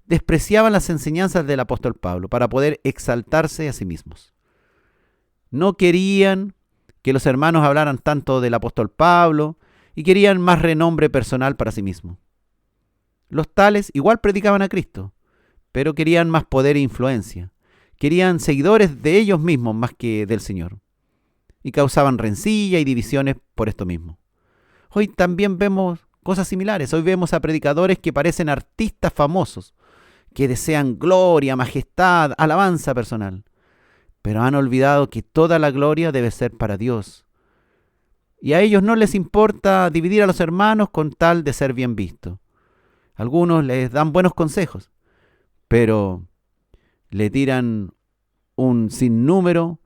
despreciaban las enseñanzas del apóstol Pablo para poder exaltarse a sí mismos. No querían que los hermanos hablaran tanto del apóstol Pablo y querían más renombre personal para sí mismos. Los tales igual predicaban a Cristo, pero querían más poder e influencia. Querían seguidores de ellos mismos más que del Señor. Y causaban rencilla y divisiones por esto mismo. Hoy también vemos cosas similares. Hoy vemos a predicadores que parecen artistas famosos, que desean gloria, majestad, alabanza personal. Pero han olvidado que toda la gloria debe ser para Dios. Y a ellos no les importa dividir a los hermanos con tal de ser bien visto. Algunos les dan buenos consejos, pero le tiran un sinnúmero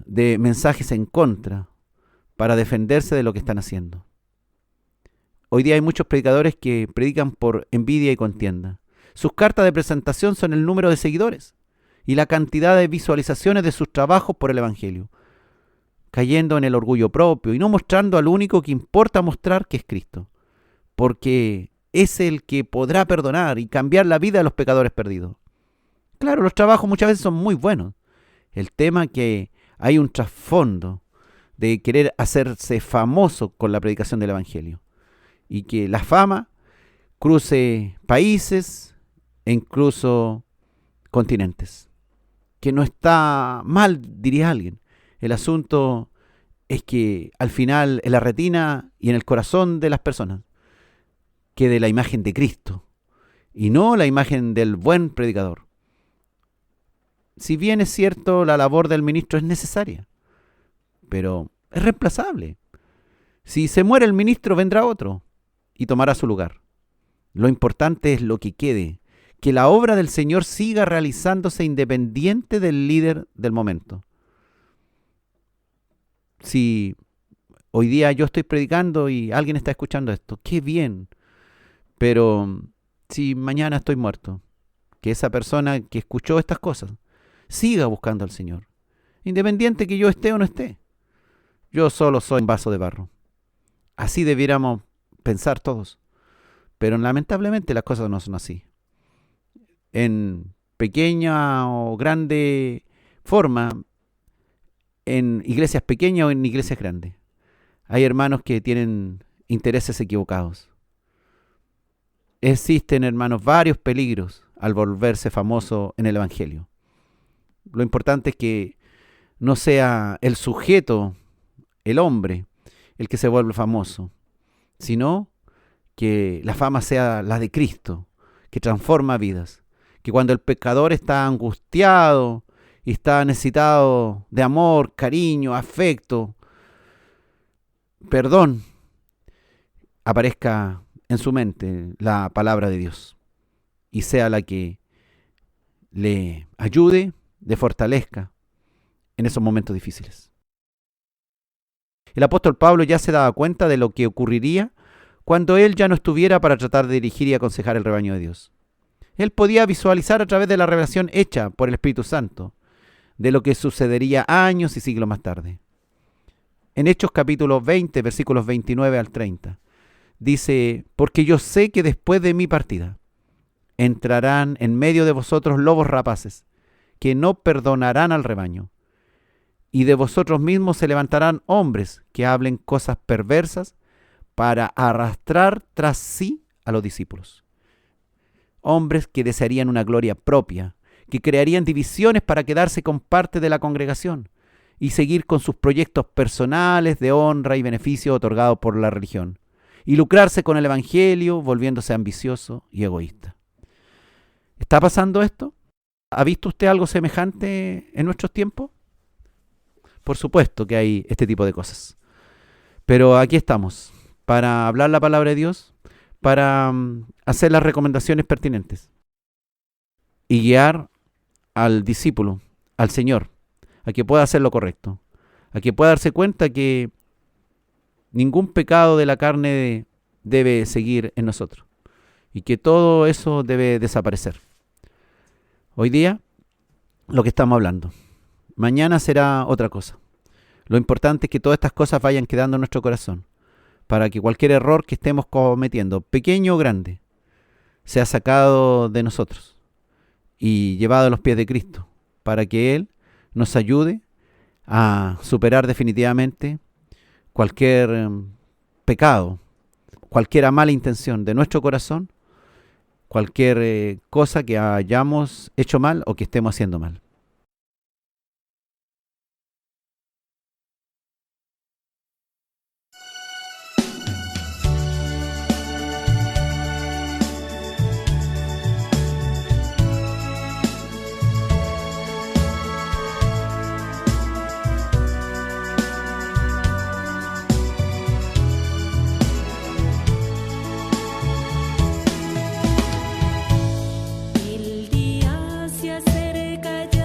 de mensajes en contra para defenderse de lo que están haciendo. Hoy día hay muchos predicadores que predican por envidia y contienda. Sus cartas de presentación son el número de seguidores y la cantidad de visualizaciones de sus trabajos por el Evangelio, cayendo en el orgullo propio y no mostrando al único que importa mostrar, que es Cristo, porque es el que podrá perdonar y cambiar la vida de los pecadores perdidos. Claro, los trabajos muchas veces son muy buenos. El tema es que hay un trasfondo de querer hacerse famoso con la predicación del Evangelio y que la fama cruce países e incluso continentes. que no está mal, diría alguien. El asunto es que al final en la retina y en el corazón de las personas quede la imagen de Cristo y no la imagen del buen predicador. Si bien es cierto, la labor del ministro es necesaria, pero es reemplazable. Si se muere el ministro, vendrá otro y tomará su lugar. Lo importante es lo que quede, que la obra del Señor siga realizándose independiente del líder del momento. Si hoy día yo estoy predicando y alguien está escuchando esto, qué bien. Pero si mañana estoy muerto, que esa persona que escuchó estas cosas siga buscando al Señor, independiente que yo esté o no esté. Yo solo soy un vaso de barro. Así debiéramos pensar todos. Pero lamentablemente las cosas no son así. En pequeña o grande forma, en iglesias pequeñas o en iglesias grandes, hay hermanos que tienen intereses equivocados. Existen, hermanos, varios peligros al volverse famoso en el Evangelio. Lo importante es que no sea el sujeto, el hombre, el que se vuelve famoso, sino que la fama sea la de Cristo, que transforma vidas. Que cuando el pecador está angustiado y está necesitado de amor, cariño, afecto, perdón, aparezca en su mente la palabra de Dios y sea la que le ayude, le fortalezca en esos momentos difíciles. El apóstol Pablo ya se daba cuenta de lo que ocurriría cuando él ya no estuviera para tratar de dirigir y aconsejar el rebaño de Dios. Él podía visualizar a través de la revelación hecha por el Espíritu Santo de lo que sucedería años y siglos más tarde. En Hechos capítulo 20, versículos 29 al 30, dice: porque yo sé que después de mi partida entrarán en medio de vosotros lobos rapaces, que no perdonarán al rebaño. Y de vosotros mismos se levantarán hombres que hablen cosas perversas para arrastrar tras sí a los discípulos. Hombres que desearían una gloria propia, que crearían divisiones para quedarse con parte de la congregación y seguir con sus proyectos personales de honra y beneficio otorgados por la religión, y lucrarse con el evangelio, volviéndose ambicioso y egoísta. ¿Está pasando esto? ¿Ha visto usted algo semejante en nuestros tiempos? Por supuesto que hay este tipo de cosas. Pero aquí estamos, para hablar la palabra de Dios, para hacer las recomendaciones pertinentes y guiar al discípulo, al Señor, a que pueda hacer lo correcto, a que pueda darse cuenta que ningún pecado de la carne debe seguir en nosotros y que todo eso debe desaparecer. Hoy día, lo que estamos hablando. Mañana será otra cosa. Lo importante es que todas estas cosas vayan quedando en nuestro corazón, para que cualquier error que estemos cometiendo, pequeño o grande, sea sacado de nosotros y llevado a los pies de Cristo, para que Él nos ayude a superar definitivamente cualquier pecado, cualquier mala intención de nuestro corazón, cualquier cosa que hayamos hecho mal o que estemos haciendo mal. El día se acerca ya.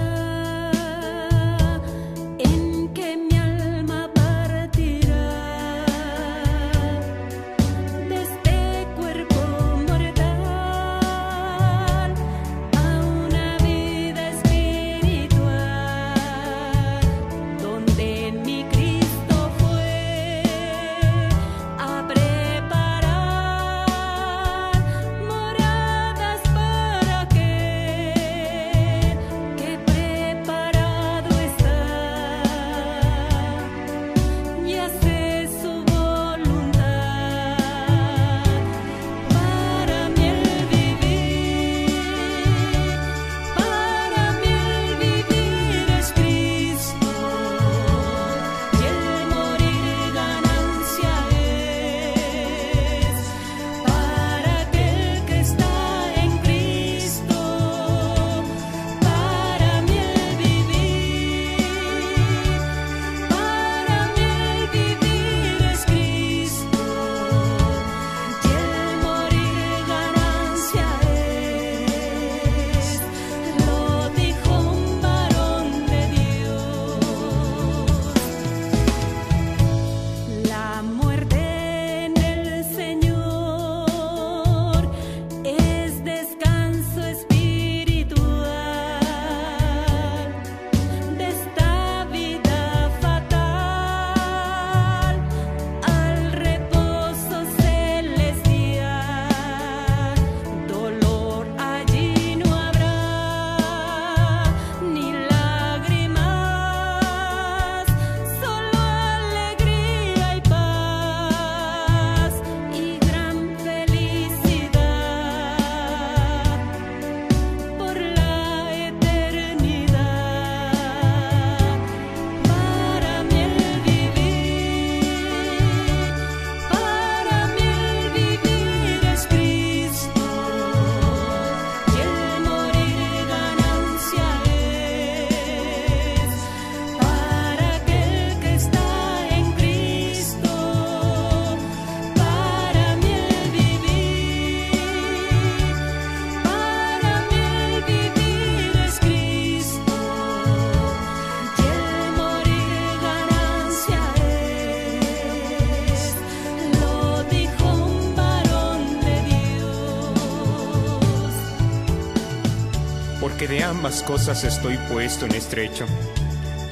porque de ambas cosas estoy puesto en estrecho,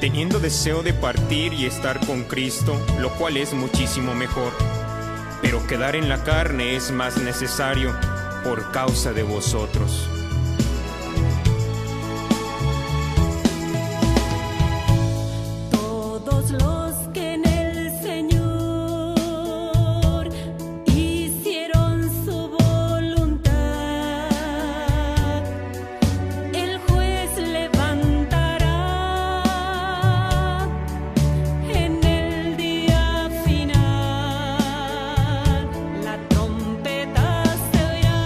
teniendo deseo de partir y estar con Cristo, lo cual es muchísimo mejor. Pero quedar en la carne es más necesario por causa de vosotros. Todos los que en el Señor hicieron su voluntad, el juez levantará en el día final. La trompeta se oirá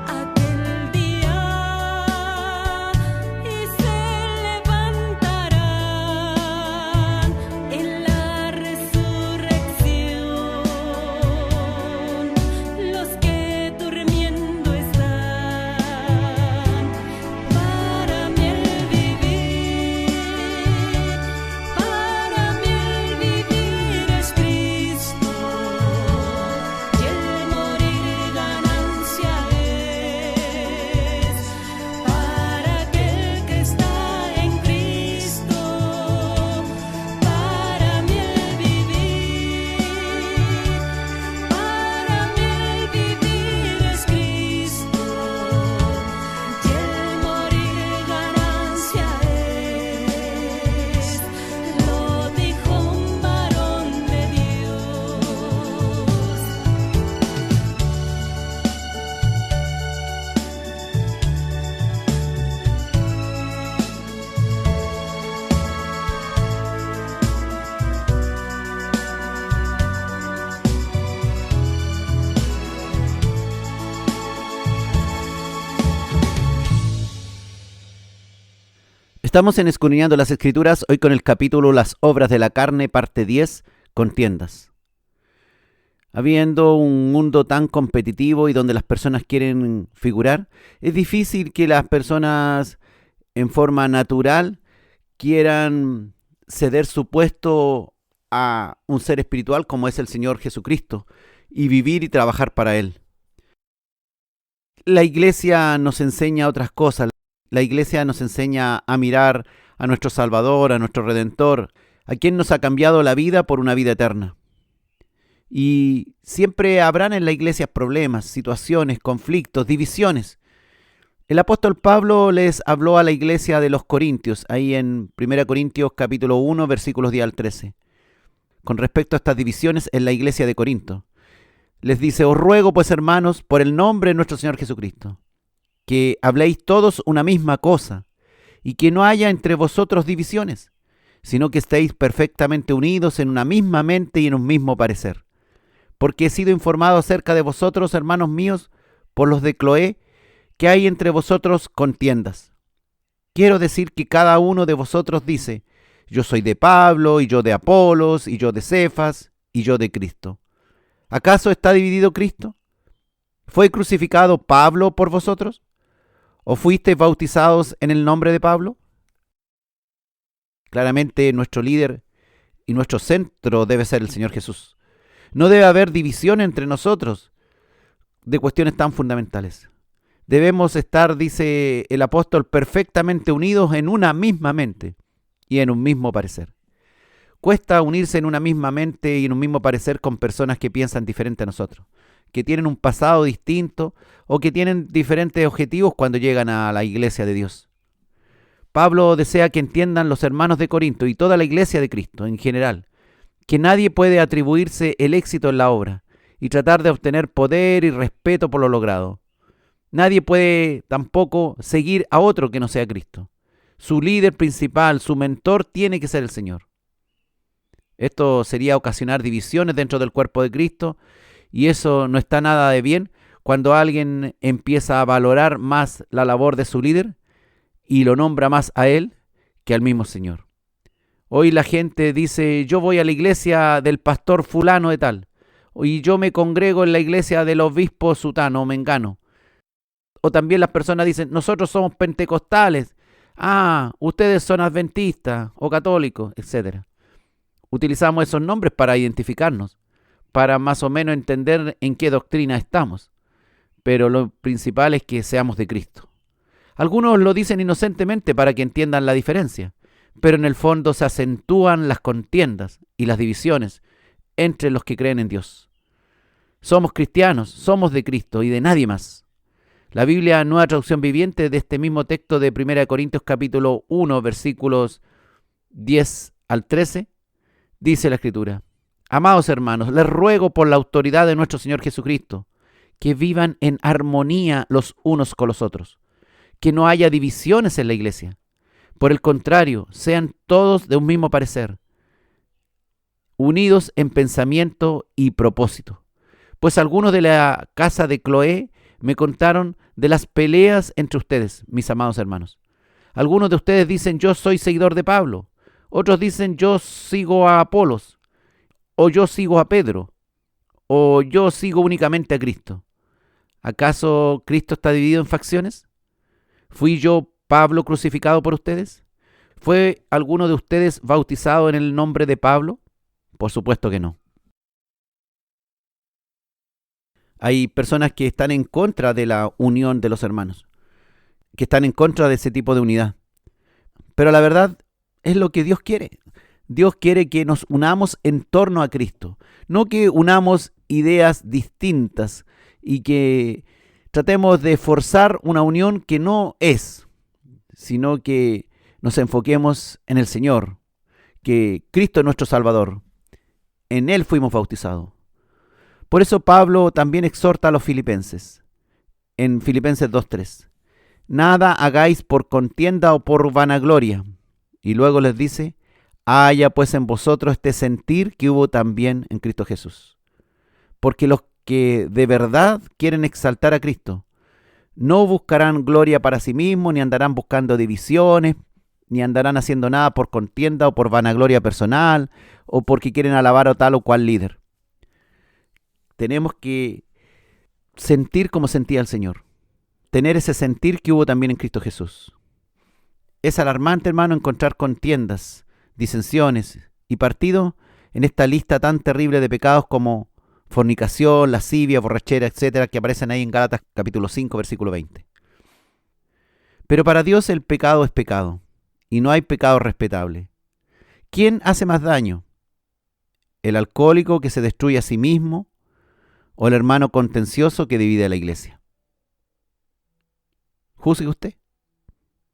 aquel día y se levantarán en la resurrección los que durmiendo están. Para mí el vivir es Cristo, y el morir ganancia es. Para aquel que está en Cristo, para mí el vivir es Cristo, y el morir ganancia es. Lo dijo un varón de Dios. Estamos en Escudriñando las Escrituras, hoy con el capítulo Las obras de la carne, parte 10, contiendas. Habiendo un mundo tan competitivo y donde las personas quieren figurar, es difícil que las personas en forma natural quieran ceder su puesto a un ser espiritual como es el Señor Jesucristo y vivir y trabajar para Él. La iglesia nos enseña otras cosas. La iglesia nos enseña a mirar a nuestro Salvador, a nuestro Redentor, a quien nos ha cambiado la vida por una vida eterna. Y siempre habrán en la iglesia problemas, situaciones, conflictos, divisiones. El apóstol Pablo les habló a la iglesia de los Corintios, ahí en 1 Corintios capítulo 1, versículos 10 al 13, con respecto a estas divisiones en la iglesia de Corinto. Les dice: os ruego pues, hermanos, por el nombre de nuestro Señor Jesucristo, que habléis todos una misma cosa, y que no haya entre vosotros divisiones, sino que estéis perfectamente unidos en una misma mente y en un mismo parecer. Porque he sido informado acerca de vosotros, hermanos míos, por los de Cloé, que hay entre vosotros contiendas. Quiero decir que cada uno de vosotros dice: yo soy de Pablo, y yo de Apolos, y yo de Cefas, y yo de Cristo. ¿Acaso está dividido Cristo? ¿Fue crucificado Pablo por vosotros? ¿O fuisteis bautizados en el nombre de Pablo? Claramente nuestro líder y nuestro centro debe ser el Señor Jesús. No debe haber división entre nosotros de cuestiones tan fundamentales. Debemos estar, dice el apóstol, perfectamente unidos en una misma mente y en un mismo parecer. Cuesta unirse en una misma mente y en un mismo parecer con personas que piensan diferente a nosotros, que tienen un pasado distinto o que tienen diferentes objetivos cuando llegan a la iglesia de Dios. Pablo desea que entiendan los hermanos de Corinto y toda la iglesia de Cristo en general, que nadie puede atribuirse el éxito en la obra y tratar de obtener poder y respeto por lo logrado. Nadie puede tampoco seguir a otro que no sea Cristo. Su líder principal, su mentor, tiene que ser el Señor. Esto sería ocasionar divisiones dentro del cuerpo de Cristo, y eso no está nada de bien cuando alguien empieza a valorar más la labor de su líder y lo nombra más a él que al mismo Señor. Hoy la gente dice: yo voy a la iglesia del pastor fulano de tal, y yo me congrego en la iglesia del obispo sutano o mengano. O también las personas dicen: nosotros somos pentecostales, ustedes son adventistas o católicos, etc. Utilizamos esos nombres para identificarnos, para más o menos entender en qué doctrina estamos. Pero lo principal es que seamos de Cristo. Algunos lo dicen inocentemente para que entiendan la diferencia, pero en el fondo se acentúan las contiendas y las divisiones entre los que creen en Dios. Somos cristianos, somos de Cristo y de nadie más. La Biblia, Nueva Traducción Viviente, de este mismo texto de 1 Corintios capítulo 1, versículos 10 al 13, dice la Escritura: Amados hermanos, les ruego por la autoridad de nuestro Señor Jesucristo, que vivan en armonía los unos con los otros, que no haya divisiones en la iglesia. Por el contrario, sean todos de un mismo parecer, unidos en pensamiento y propósito. Pues algunos de la casa de Cloé me contaron de las peleas entre ustedes, mis amados hermanos. Algunos de ustedes dicen: yo soy seguidor de Pablo. Otros dicen: yo sigo a Apolos, o yo sigo a Pedro, o yo sigo únicamente a Cristo. ¿Acaso Cristo está dividido en facciones? ¿Fui yo, Pablo, crucificado por ustedes? ¿Fue alguno de ustedes bautizado en el nombre de Pablo? Por supuesto que no. Hay personas que están en contra de la unión de los hermanos, que están en contra de ese tipo de unidad. Pero la verdad es lo que Dios quiere. Dios quiere que nos unamos en torno a Cristo, no que unamos ideas distintas y que tratemos de forzar una unión que no es, sino que nos enfoquemos en el Señor, que Cristo es nuestro Salvador. En Él fuimos bautizados. Por eso Pablo también exhorta a los filipenses, en Filipenses 2:3. Nada hagáis por contienda o por vanagloria. Y luego les dice: haya pues en vosotros este sentir que hubo también en Cristo Jesús. Porque los que de verdad quieren exaltar a Cristo no buscarán gloria para sí mismos, ni andarán buscando divisiones, ni andarán haciendo nada por contienda o por vanagloria personal, o porque quieren alabar a tal o cual líder. Tenemos que sentir como sentía el Señor, tener ese sentir que hubo también en Cristo Jesús. Es alarmante, hermano, encontrar contiendas, disensiones y partido en esta lista tan terrible de pecados como fornicación, lascivia, borrachera, etcétera, que aparecen ahí en Gálatas capítulo 5, versículo 20. Pero para Dios el pecado es pecado, y no hay pecado respetable. ¿Quién hace más daño? ¿El alcohólico que se destruye a sí mismo o el hermano contencioso que divide a la iglesia? Juzgue usted,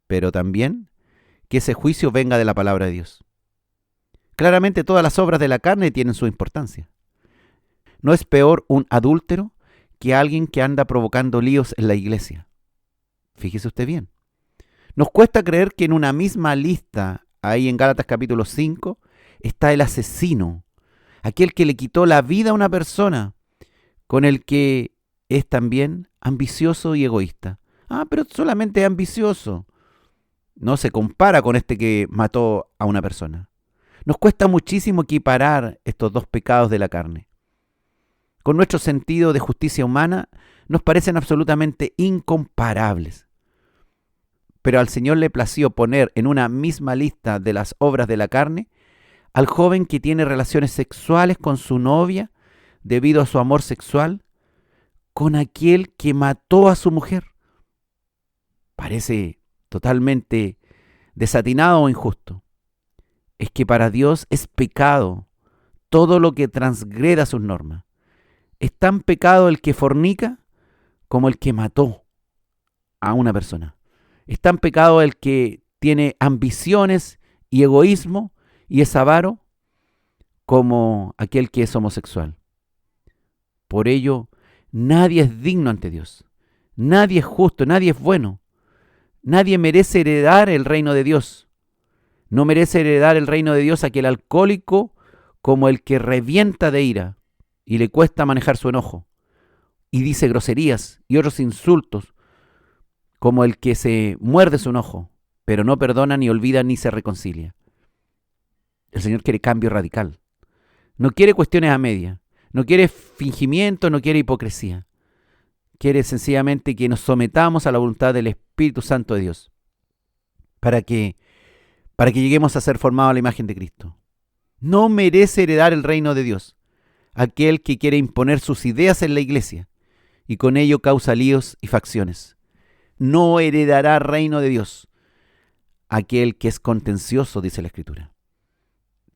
pero también que ese juicio venga de la palabra de Dios. Claramente todas las obras de la carne tienen su importancia. No es peor un adúltero que alguien que anda provocando líos en la iglesia. Fíjese usted bien. Nos cuesta creer que en una misma lista, ahí en Gálatas capítulo 5, está el asesino, aquel que le quitó la vida a una persona, con el que es también ambicioso y egoísta. Pero solamente es ambicioso. No se compara con este que mató a una persona. Nos cuesta muchísimo equiparar estos dos pecados de la carne. Con nuestro sentido de justicia humana, nos parecen absolutamente incomparables. Pero al Señor le plació poner en una misma lista de las obras de la carne al joven que tiene relaciones sexuales con su novia debido a su amor sexual con aquel que mató a su mujer. Parece totalmente desatinado o injusto. Es que para Dios es pecado todo lo que transgreda sus normas. Es tan pecado el que fornica como el que mató a una persona. Es tan pecado el que tiene ambiciones y egoísmo y es avaro como aquel que es homosexual. Por ello, nadie es digno ante Dios. Nadie es justo, nadie es bueno. Nadie merece heredar el reino de Dios. No merece heredar el reino de Dios aquel alcohólico como el que revienta de ira y le cuesta manejar su enojo y dice groserías y otros insultos, como el que se muerde su enojo, pero no perdona ni olvida ni se reconcilia. El Señor quiere cambio radical. No quiere cuestiones a media, no quiere fingimiento, no quiere hipocresía. Quiere sencillamente que nos sometamos a la voluntad del Espíritu Santo de Dios para que lleguemos a ser formados a la imagen de Cristo. No merece heredar el reino de Dios aquel que quiere imponer sus ideas en la iglesia y con ello causa líos y facciones. no heredará reino de Dios. Aquel que es contencioso, dice la Escritura.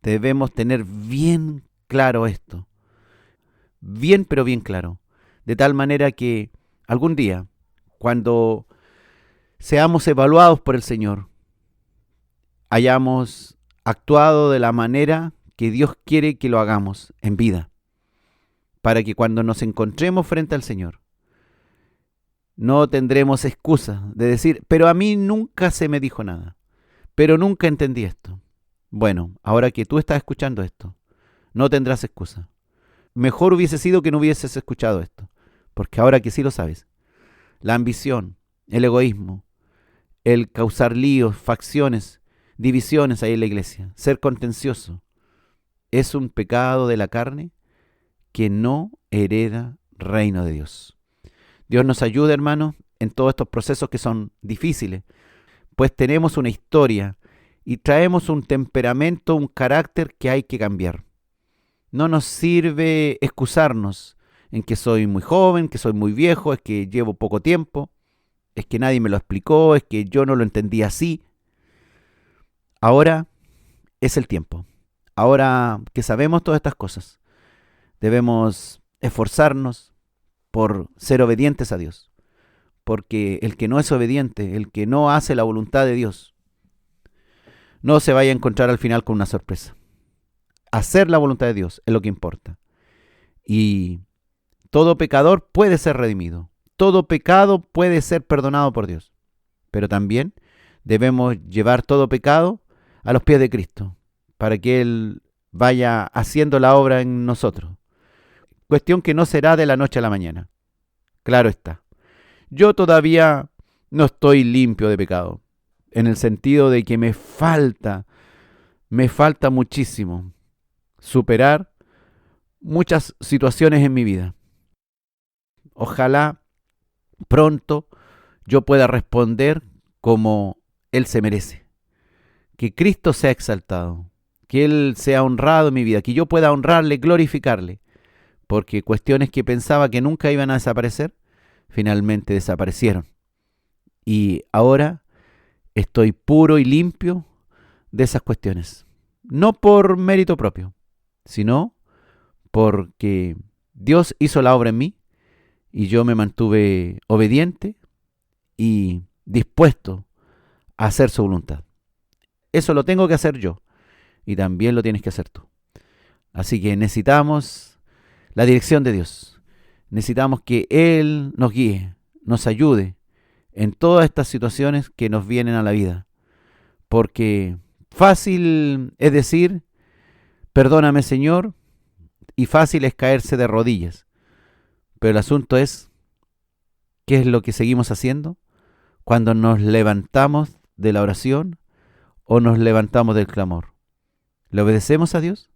Debemos tener bien claro esto. Bien, pero bien claro. De tal manera que algún día, cuando seamos evaluados por el Señor, hayamos actuado de la manera que Dios quiere que lo hagamos en vida, para que cuando nos encontremos frente al Señor, no tendremos excusa de decir, pero a mí nunca se me dijo nada, pero nunca entendí esto. Bueno, ahora que tú estás escuchando esto, no tendrás excusa. Mejor hubiese sido que no hubieses escuchado esto, porque ahora que sí lo sabes, la ambición, el egoísmo, el causar líos, facciones, divisiones ahí en la iglesia, ser contencioso, es un pecado de la carne que no hereda reino de Dios. Dios nos ayude, hermanos, en todos estos procesos que son difíciles, pues tenemos una historia y traemos un temperamento, un carácter que hay que cambiar. No nos sirve excusarnos en que soy muy joven, que soy muy viejo, es que llevo poco tiempo, es que nadie me lo explicó, es que yo no lo entendí así. Ahora es el tiempo. Ahora que sabemos todas estas cosas, debemos esforzarnos por ser obedientes a Dios. Porque el que no es obediente, el que no hace la voluntad de Dios, no se vaya a encontrar al final con una sorpresa. Hacer la voluntad de Dios es lo que importa. Y todo pecador puede ser redimido. Todo pecado puede ser perdonado por Dios. Pero también debemos llevar todo pecado a los pies de Cristo, para que Él vaya haciendo la obra en nosotros. Cuestión que no será de la noche a la mañana. Claro está. Yo todavía no estoy limpio de pecado, en el sentido de que me falta muchísimo superar muchas situaciones en mi vida. Ojalá pronto yo pueda responder como Él se merece. Que Cristo sea exaltado, que Él sea honrado en mi vida, que yo pueda honrarle, glorificarle, porque cuestiones que pensaba que nunca iban a desaparecer, finalmente desaparecieron. Y ahora estoy puro y limpio de esas cuestiones. No por mérito propio, sino porque Dios hizo la obra en mí y yo me mantuve obediente y dispuesto a hacer su voluntad. Eso lo tengo que hacer yo y también lo tienes que hacer tú. Así que necesitamos la dirección de Dios. Necesitamos que Él nos guíe, nos ayude en todas estas situaciones que nos vienen a la vida. Porque fácil es decir, perdóname Señor, y fácil es caerse de rodillas. Pero el asunto es, ¿qué es lo que seguimos haciendo cuando nos levantamos de la oración o nos levantamos del clamor? ¿Le obedecemos a Dios?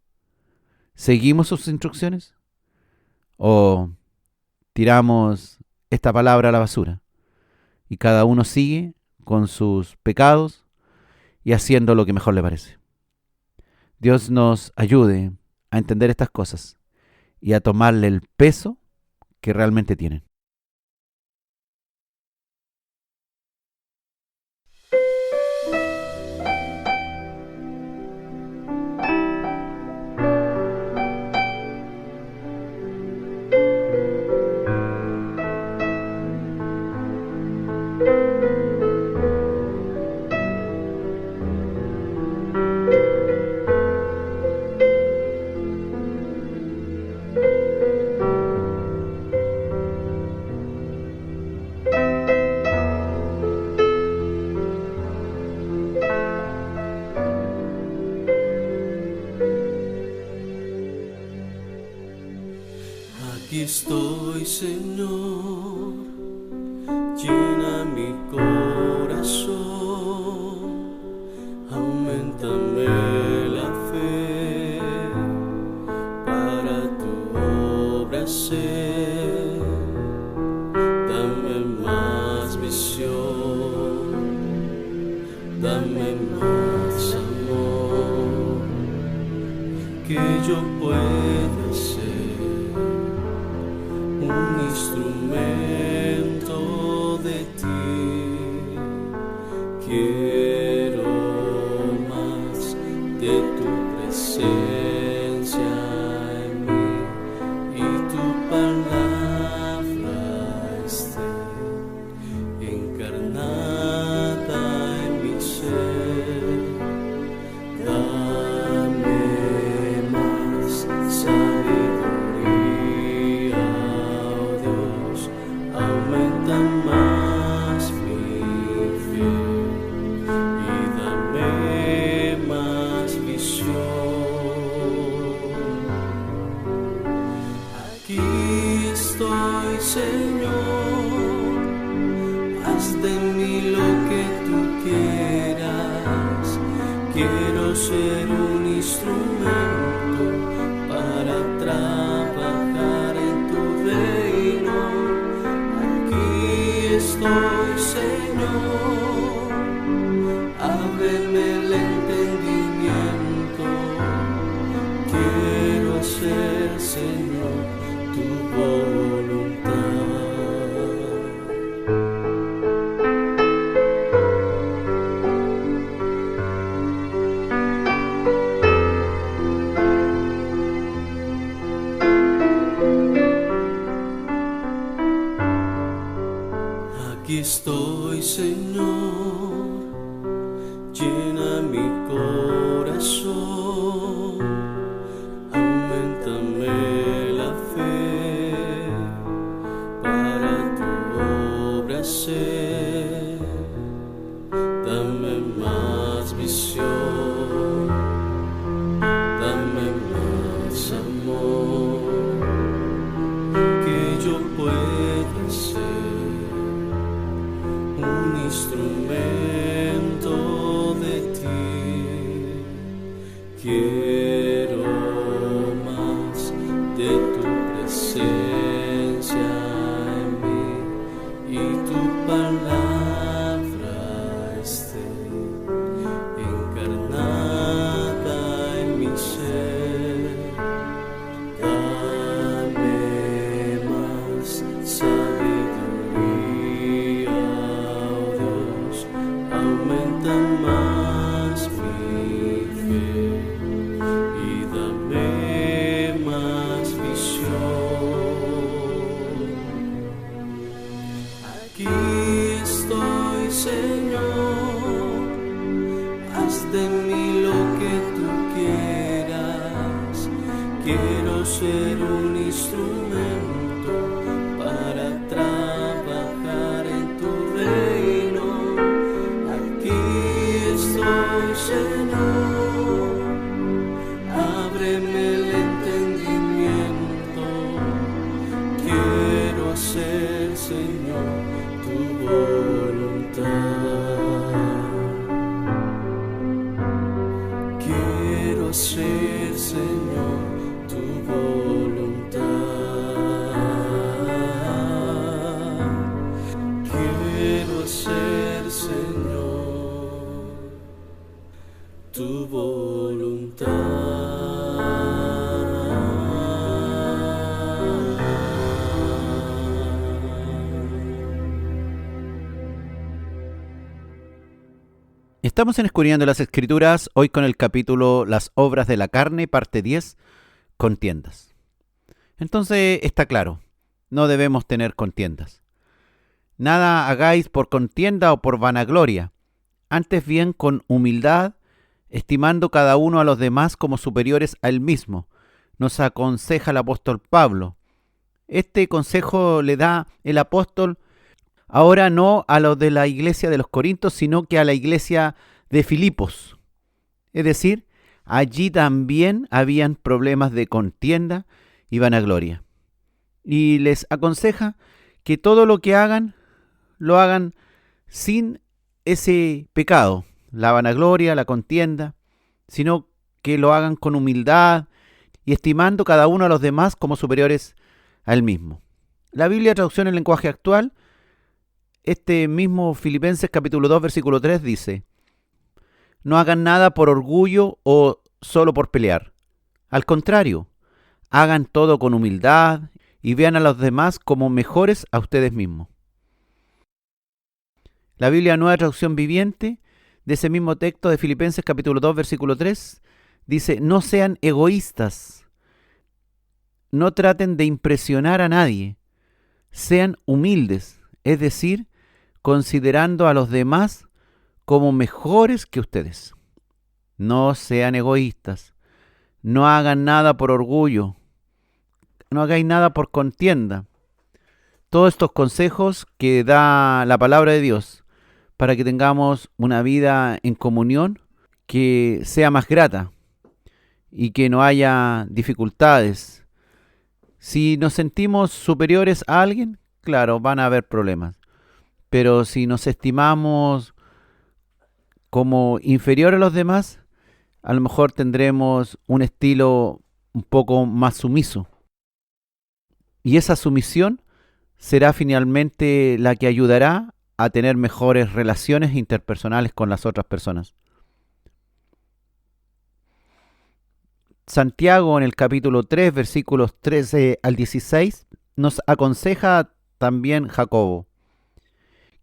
¿Seguimos sus instrucciones? ¿O tiramos esta palabra a la basura y cada uno sigue con sus pecados y haciendo lo que mejor le parece? Dios nos ayude a entender estas cosas y a tomarle el peso que realmente tienen. Aquí estoy, Señor, llena mi corazón, auméntame la fe para tu obra hacer, dame más visión, dame más amor, que yo pueda ser un instrumento de ti. haz de mí lo que tú quieras. Quiero ser un instrumento para trabajar en tu reino. Aquí estoy, Señor, ábreme el entendimiento. Quiero hacer, Señor, tu voluntad. Aquí estoy, Señor, llena mi corazón, auméntame la fe para tu obra hacer. Dame más visión, dame más amor, que yo pueda ser un instrumento de ti. Quiero más de tu presencia en mí y tu palabra esté encarnada en mi ser. Dame más sabiduría, oh Dios, aumenta más mi fe y dame más visión. Aquí estoy, Señor, haz de mí lo que tú quieras. Quiero ser un instrumento para trabajar en tu reino. Aquí estoy, Señor, ábreme el entendimiento. Quiero hacer, Señor, tu voluntad. Quiero hacer, Señor, tu voluntad. Quiero hacer, Señor, tu Estamos en Escudriñando las Escrituras, hoy con el capítulo Las obras de la carne, parte 10, contiendas. Entonces está claro, no debemos tener contiendas. Nada hagáis por contienda o por vanagloria, antes bien con humildad, estimando cada uno a los demás como superiores a él mismo, nos aconseja el apóstol Pablo. Este consejo le da el apóstol ahora no a los de la iglesia de los Corintios, sino que a la iglesia de Filipos. Es decir, allí también habían problemas de contienda y vanagloria. Y les aconseja que todo lo que hagan, lo hagan sin ese pecado, la vanagloria, la contienda, sino que lo hagan con humildad y estimando cada uno a los demás como superiores a él mismo. La Biblia, traducción en lenguaje actual, este mismo Filipenses capítulo 2 versículo 3 dice: no hagan nada por orgullo o solo por pelear. Al contrario, hagan todo con humildad y vean a los demás como mejores a ustedes mismos. La Biblia Nueva Traducción Viviente, de ese mismo texto de Filipenses capítulo 2 versículo 3, dice: no sean egoístas, no traten de impresionar a nadie, sean humildes, es decir, considerando a los demás como mejores que ustedes. No sean egoístas, no hagan nada por orgullo, no hagáis nada por contienda. Todos estos consejos que da la palabra de Dios para que tengamos una vida en comunión que sea más grata y que no haya dificultades. Si nos sentimos superiores a alguien, claro, van a haber problemas. Pero si nos estimamos como inferior a los demás, a lo mejor tendremos un estilo un poco más sumiso. Y esa sumisión será finalmente la que ayudará a tener mejores relaciones interpersonales con las otras personas. Santiago en el capítulo 3, versículos 13 al 16, nos aconseja también Jacobo.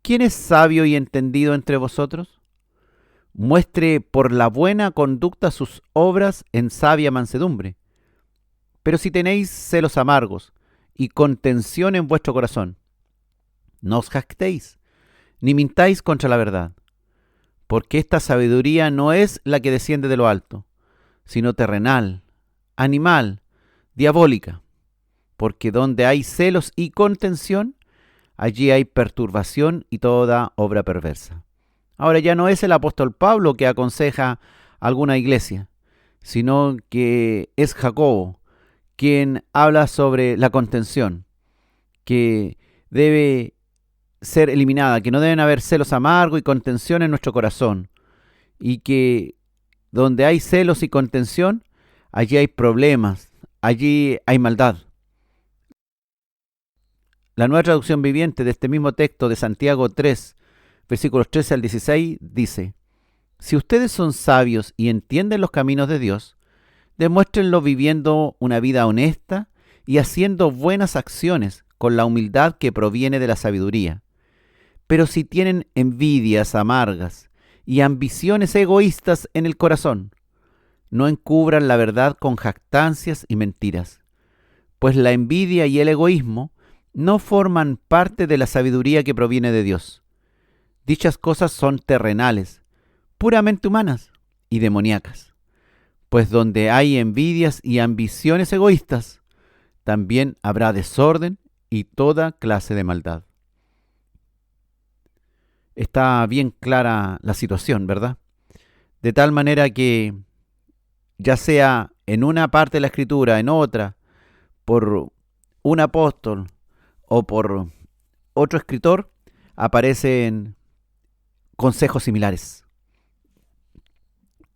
¿Quién es sabio y entendido entre vosotros? Muestre por la buena conducta sus obras en sabia mansedumbre. Pero si tenéis celos amargos y contención en vuestro corazón, no os jactéis, ni mintáis contra la verdad, porque esta sabiduría no es la que desciende de lo alto, sino terrenal, animal, diabólica, porque donde hay celos y contención, allí hay perturbación y toda obra perversa. Ahora ya no es el apóstol Pablo que aconseja a alguna iglesia, sino que es Jacobo quien habla sobre la contención, que debe ser eliminada, que no deben haber celos amargos y contención en nuestro corazón, y que donde hay celos y contención, allí hay problemas, allí hay maldad. La Nueva Traducción Viviente de este mismo texto de Santiago 3, versículos 13 al 16, dice: si ustedes son sabios y entienden los caminos de Dios, demuéstrenlo viviendo una vida honesta y haciendo buenas acciones con la humildad que proviene de la sabiduría. Pero si tienen envidias amargas y ambiciones egoístas en el corazón, no encubran la verdad con jactancias y mentiras, pues la envidia y el egoísmo no forman parte de la sabiduría que proviene de Dios. Dichas cosas son terrenales, puramente humanas y demoníacas, pues donde hay envidias y ambiciones egoístas, también habrá desorden y toda clase de maldad. Está bien clara la situación, ¿verdad? De tal manera que, ya sea en una parte de la Escritura, en otra, por un apóstol o por otro escritor, aparecen consejos similares.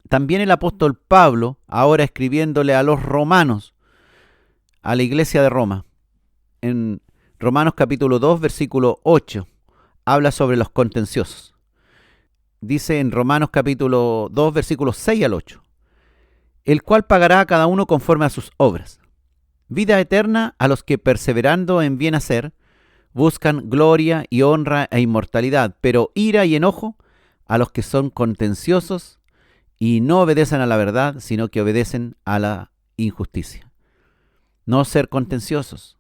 También el apóstol Pablo, ahora escribiéndole a los romanos, a la iglesia de Roma, en Romanos capítulo 2, versículo 8, habla sobre los contenciosos. Dice en Romanos capítulo 2, versículos 6 al 8, el cual pagará a cada uno conforme a sus obras. Vida eterna a los que perseverando en bien hacer, buscan gloria y honra e inmortalidad, pero ira y enojo a los que son contenciosos y no obedecen a la verdad, sino que obedecen a la injusticia. No ser contenciosos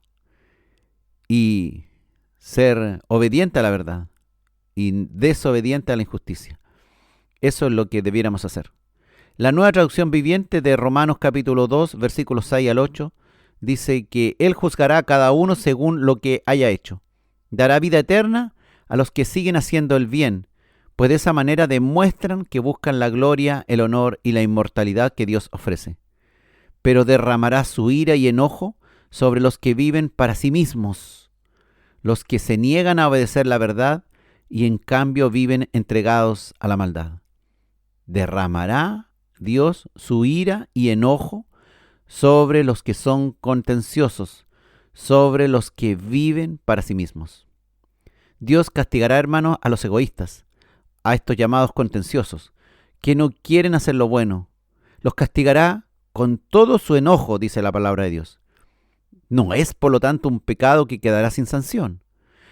y ser obediente a la verdad y desobediente a la injusticia. Eso es lo que debiéramos hacer. La Nueva Traducción Viviente de Romanos capítulo 2, versículos 6 al 8, dice que Él juzgará a cada uno según lo que haya hecho. Dará vida eterna a los que siguen haciendo el bien, pues de esa manera demuestran que buscan la gloria, el honor y la inmortalidad que Dios ofrece. Pero derramará su ira y enojo sobre los que viven para sí mismos, los que se niegan a obedecer la verdad y en cambio viven entregados a la maldad. Derramará Dios su ira y enojo sobre los que son contenciosos, sobre los que viven para sí mismos. Dios castigará, hermanos, a los egoístas, a estos llamados contenciosos, que no quieren hacer lo bueno. Los castigará con todo su enojo, dice la palabra de Dios. No es, por lo tanto, un pecado que quedará sin sanción.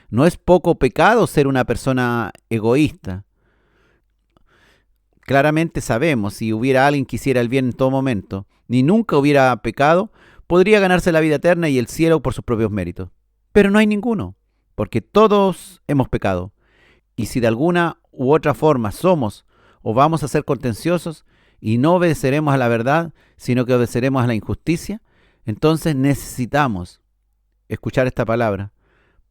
No es poco pecado ser una persona egoísta. Claramente sabemos, si hubiera alguien que hiciera el bien en todo momento, ni nunca hubiera pecado, podría ganarse la vida eterna y el cielo por sus propios méritos. Pero no hay ninguno, porque todos hemos pecado. Y si de alguna u otra forma somos o vamos a ser contenciosos y no obedeceremos a la verdad, sino que obedeceremos a la injusticia, entonces necesitamos escuchar esta palabra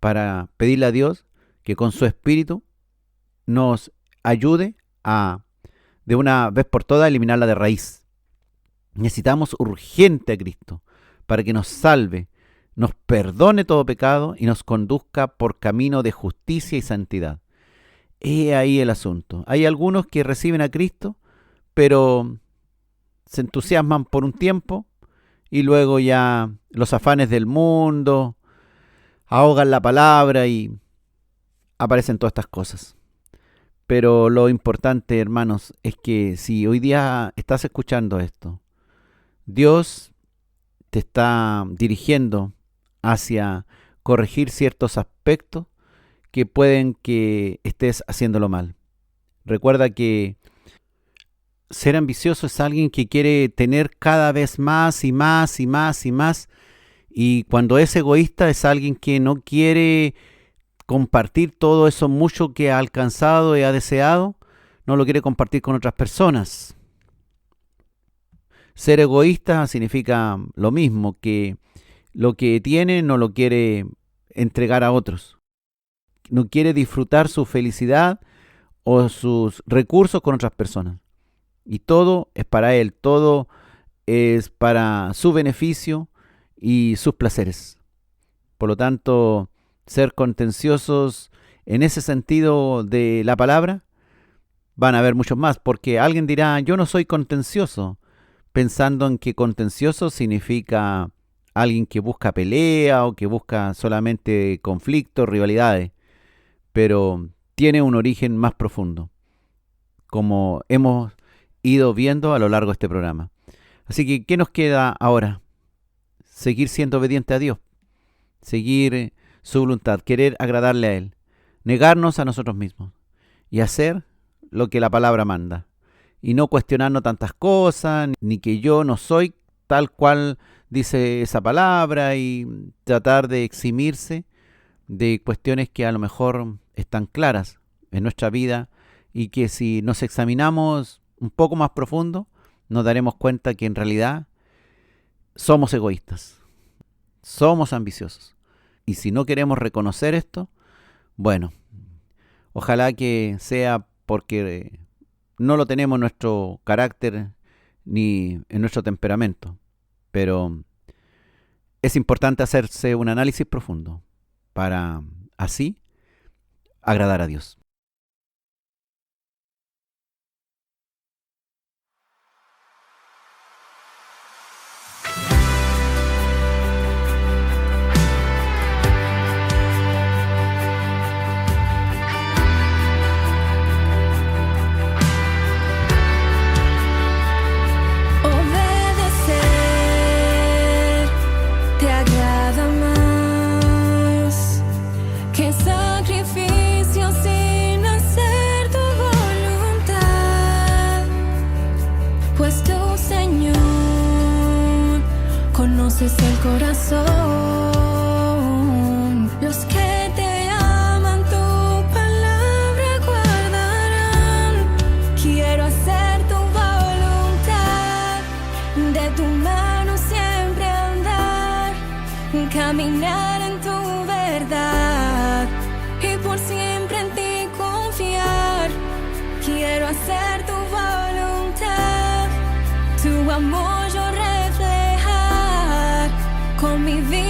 para pedirle a Dios que con su Espíritu nos ayude a, de una vez por todas, eliminarla de raíz. Necesitamos urgente a Cristo para que nos salve, nos perdone todo pecado y nos conduzca por camino de justicia y santidad. He ahí el asunto. Hay algunos que reciben a Cristo, pero se entusiasman por un tiempo y luego ya los afanes del mundo ahogan la palabra y aparecen todas estas cosas. Pero lo importante, hermanos, es que si hoy día estás escuchando esto, Dios te está dirigiendo hacia corregir ciertos aspectos que pueden que estés haciéndolo mal. Recuerda que ser ambicioso es alguien que quiere tener cada vez más y más y más y más. Y cuando es egoísta es alguien que no quiere compartir todo eso mucho que ha alcanzado y ha deseado, no lo quiere compartir con otras personas. Ser egoísta significa lo mismo, que lo que tiene no lo quiere entregar a otros. No quiere disfrutar su felicidad o sus recursos con otras personas. Y todo es para él, todo es para su beneficio y sus placeres. Por lo tanto, ser contenciosos en ese sentido de la palabra, van a haber muchos más, porque alguien dirá, yo no soy contencioso, pensando en que contencioso significa alguien que busca pelea o que busca solamente conflictos, rivalidades, pero tiene un origen más profundo, como hemos ido viendo a lo largo de este programa. Así que, ¿qué nos queda ahora? Seguir siendo obediente a Dios, seguir su voluntad, querer agradarle a Él, negarnos a nosotros mismos y hacer lo que la palabra manda. Y no cuestionarnos tantas cosas, ni que yo no soy tal cual dice esa palabra, y tratar de eximirse de cuestiones que a lo mejor están claras en nuestra vida y que si nos examinamos un poco más profundo, nos daremos cuenta que en realidad somos egoístas, somos ambiciosos. Y si no queremos reconocer esto, bueno, ojalá que sea porque no lo tenemos en nuestro carácter ni en nuestro temperamento, pero es importante hacerse un análisis profundo para así agradar a Dios. Conoces el corazón, los que te aman tu palabra guardarán. Quiero hacer tu voluntad, de tu mano siempre andar, caminar en tu verdad y por siempre en ti confiar. Quiero hacer tu voluntad, tu amor yo reflejar con mi vida.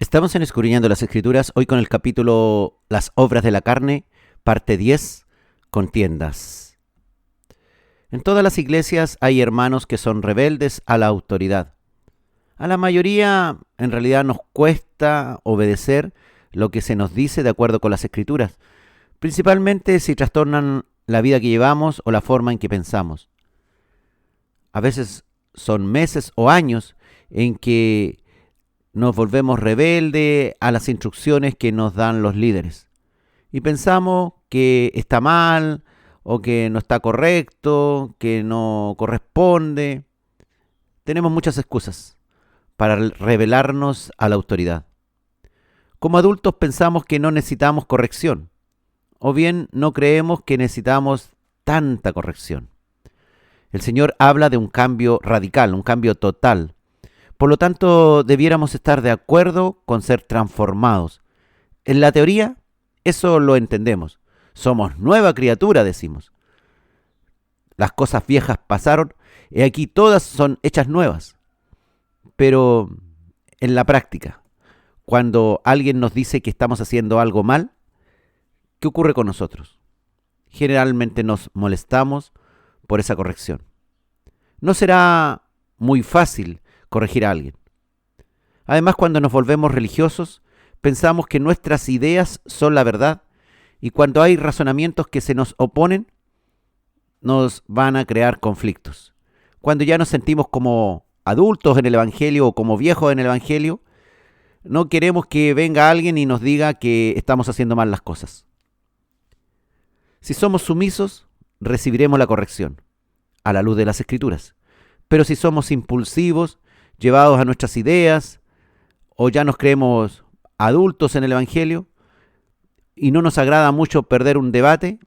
Estamos en Escudriñando las Escrituras, hoy con el capítulo Las obras de la carne, parte 10, contiendas. En todas las iglesias hay hermanos que son rebeldes a la autoridad. A la mayoría en realidad nos cuesta obedecer lo que se nos dice de acuerdo con las Escrituras, principalmente si trastornan la vida que llevamos o la forma en que pensamos. A veces son meses o años en que nos volvemos rebeldes a las instrucciones que nos dan los líderes. Y pensamos que está mal, o que no está correcto, que no corresponde. Tenemos muchas excusas para rebelarnos a la autoridad. Como adultos pensamos que no necesitamos corrección, o bien no creemos que necesitamos tanta corrección. El Señor habla de un cambio radical, un cambio total. Por lo tanto, debiéramos estar de acuerdo con ser transformados. En la teoría, eso lo entendemos. Somos nueva criatura, decimos. Las cosas viejas pasaron y aquí todas son hechas nuevas. Pero en la práctica, cuando alguien nos dice que estamos haciendo algo mal, ¿qué ocurre con nosotros? Generalmente nos molestamos por esa corrección. No será muy fácil corregir a alguien. Además, cuando nos volvemos religiosos, pensamos que nuestras ideas son la verdad y cuando hay razonamientos que se nos oponen, nos van a crear conflictos. Cuando ya nos sentimos como adultos en el Evangelio o como viejos en el Evangelio, no queremos que venga alguien y nos diga que estamos haciendo mal las cosas. Si somos sumisos, recibiremos la corrección a la luz de las Escrituras. Pero si somos impulsivos, llevados a nuestras ideas, o ya nos creemos adultos en el Evangelio, y no nos agrada mucho perder un debate,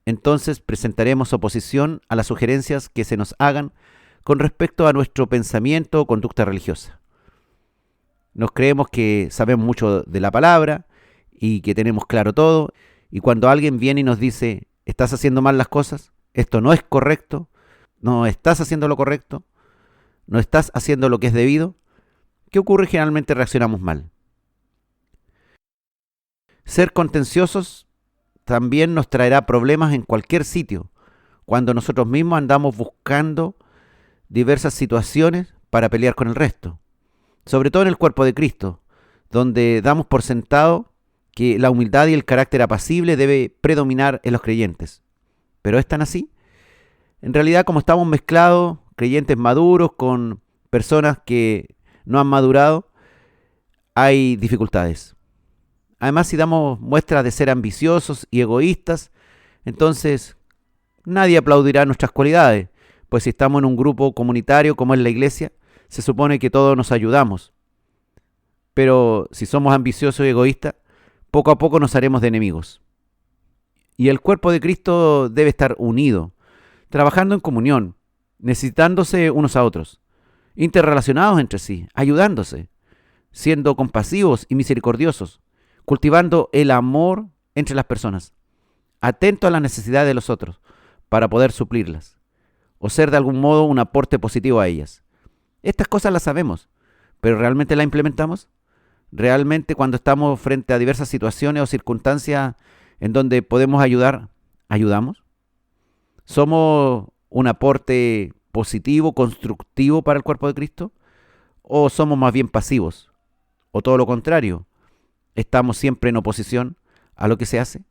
entonces presentaremos oposición a las sugerencias que se nos hagan con respecto a nuestro pensamiento o conducta religiosa. Nos creemos que sabemos mucho de la palabra y que tenemos claro todo, y cuando alguien viene y nos dice, estás haciendo mal las cosas, esto no es correcto, no estás haciendo lo correcto, no estás haciendo lo que es debido, ¿qué ocurre? Generalmente reaccionamos mal. Ser contenciosos también nos traerá problemas en cualquier sitio, cuando nosotros mismos andamos buscando diversas situaciones para pelear con el resto, sobre todo en el cuerpo de Cristo, donde damos por sentado que la humildad y el carácter apacible debe predominar en los creyentes. ¿Pero es tan así? En realidad, como estamos mezclados, creyentes maduros con personas que no han madurado, hay dificultades. Además, si damos muestras de ser ambiciosos y egoístas, entonces nadie aplaudirá nuestras cualidades, pues si estamos en un grupo comunitario como es la iglesia, se supone que todos nos ayudamos. Pero si somos ambiciosos y egoístas, poco a poco nos haremos de enemigos. Y el cuerpo de Cristo debe estar unido, trabajando en comunión, necesitándose unos a otros, interrelacionados entre sí, ayudándose, siendo compasivos y misericordiosos, cultivando el amor entre las personas, atento a las necesidades de los otros para poder suplirlas, o ser de algún modo un aporte positivo a ellas. Estas cosas las sabemos, pero ¿realmente las implementamos? ¿Realmente cuando estamos frente a diversas situaciones o circunstancias en donde podemos ayudar, ayudamos? ¿Somos un aporte positivo, constructivo para el cuerpo de Cristo? ¿O somos más bien pasivos? ¿O todo lo contrario? ¿Estamos siempre en oposición a lo que se hace?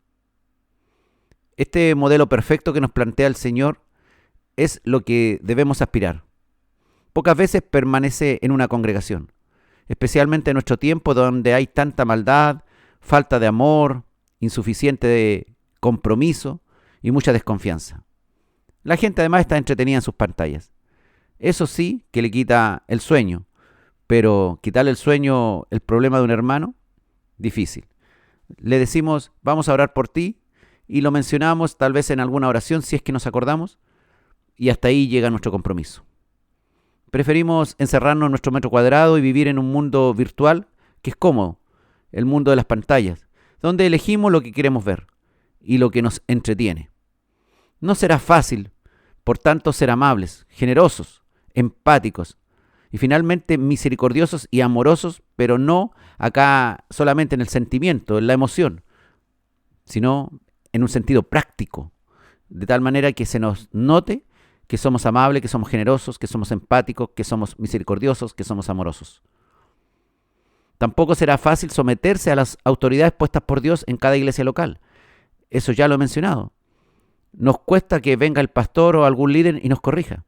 Este modelo perfecto que nos plantea el Señor es lo que debemos aspirar. Pocas veces permanece en una congregación, especialmente en nuestro tiempo donde hay tanta maldad, falta de amor, insuficiente de compromiso y mucha desconfianza. La gente además está entretenida en sus pantallas. Eso sí que le quita el sueño, pero quitarle el sueño, el problema de un hermano, difícil. Le decimos, vamos a orar por ti, y lo mencionamos tal vez en alguna oración si es que nos acordamos, y hasta ahí llega nuestro compromiso. Preferimos encerrarnos en nuestro metro cuadrado y vivir en un mundo virtual que es cómodo, el mundo de las pantallas, donde elegimos lo que queremos ver y lo que nos entretiene. No será fácil, por tanto, ser amables, generosos, empáticos y finalmente misericordiosos y amorosos, pero no acá solamente en el sentimiento, en la emoción, sino en un sentido práctico, de tal manera que se nos note que somos amables, que somos generosos, que somos empáticos, que somos misericordiosos, que somos amorosos. Tampoco será fácil someterse a las autoridades puestas por Dios en cada iglesia local. Eso ya lo he mencionado. Nos cuesta que venga el pastor o algún líder y nos corrija.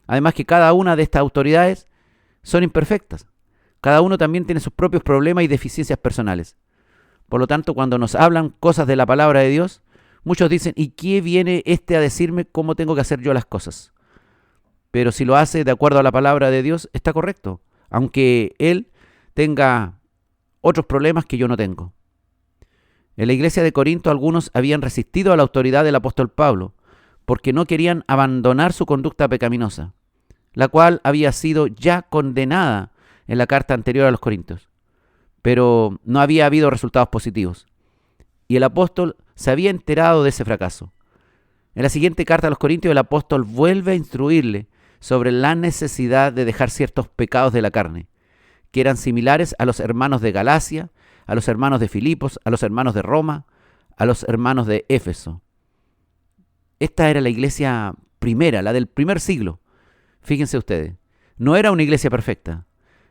Además que cada una de estas autoridades son imperfectas. Cada uno también tiene sus propios problemas y deficiencias personales. Por lo tanto, cuando nos hablan cosas de la palabra de Dios, muchos dicen, ¿y qué viene a decirme cómo tengo que hacer yo las cosas? Pero si lo hace de acuerdo a la palabra de Dios, está correcto, aunque él tenga otros problemas que yo no tengo. En la iglesia de Corinto algunos habían resistido a la autoridad del apóstol Pablo, porque no querían abandonar su conducta pecaminosa, la cual había sido ya condenada en la carta anterior a los Corintios. Pero no había habido resultados positivos. Y el apóstol se había enterado de ese fracaso. En la siguiente carta a los Corintios, el apóstol vuelve a instruirle sobre la necesidad de dejar ciertos pecados de la carne, que eran similares a los hermanos de Galacia, a los hermanos de Filipos, a los hermanos de Roma, a los hermanos de Éfeso. Esta era la iglesia primera, la del primer siglo. Fíjense ustedes, no era una iglesia perfecta.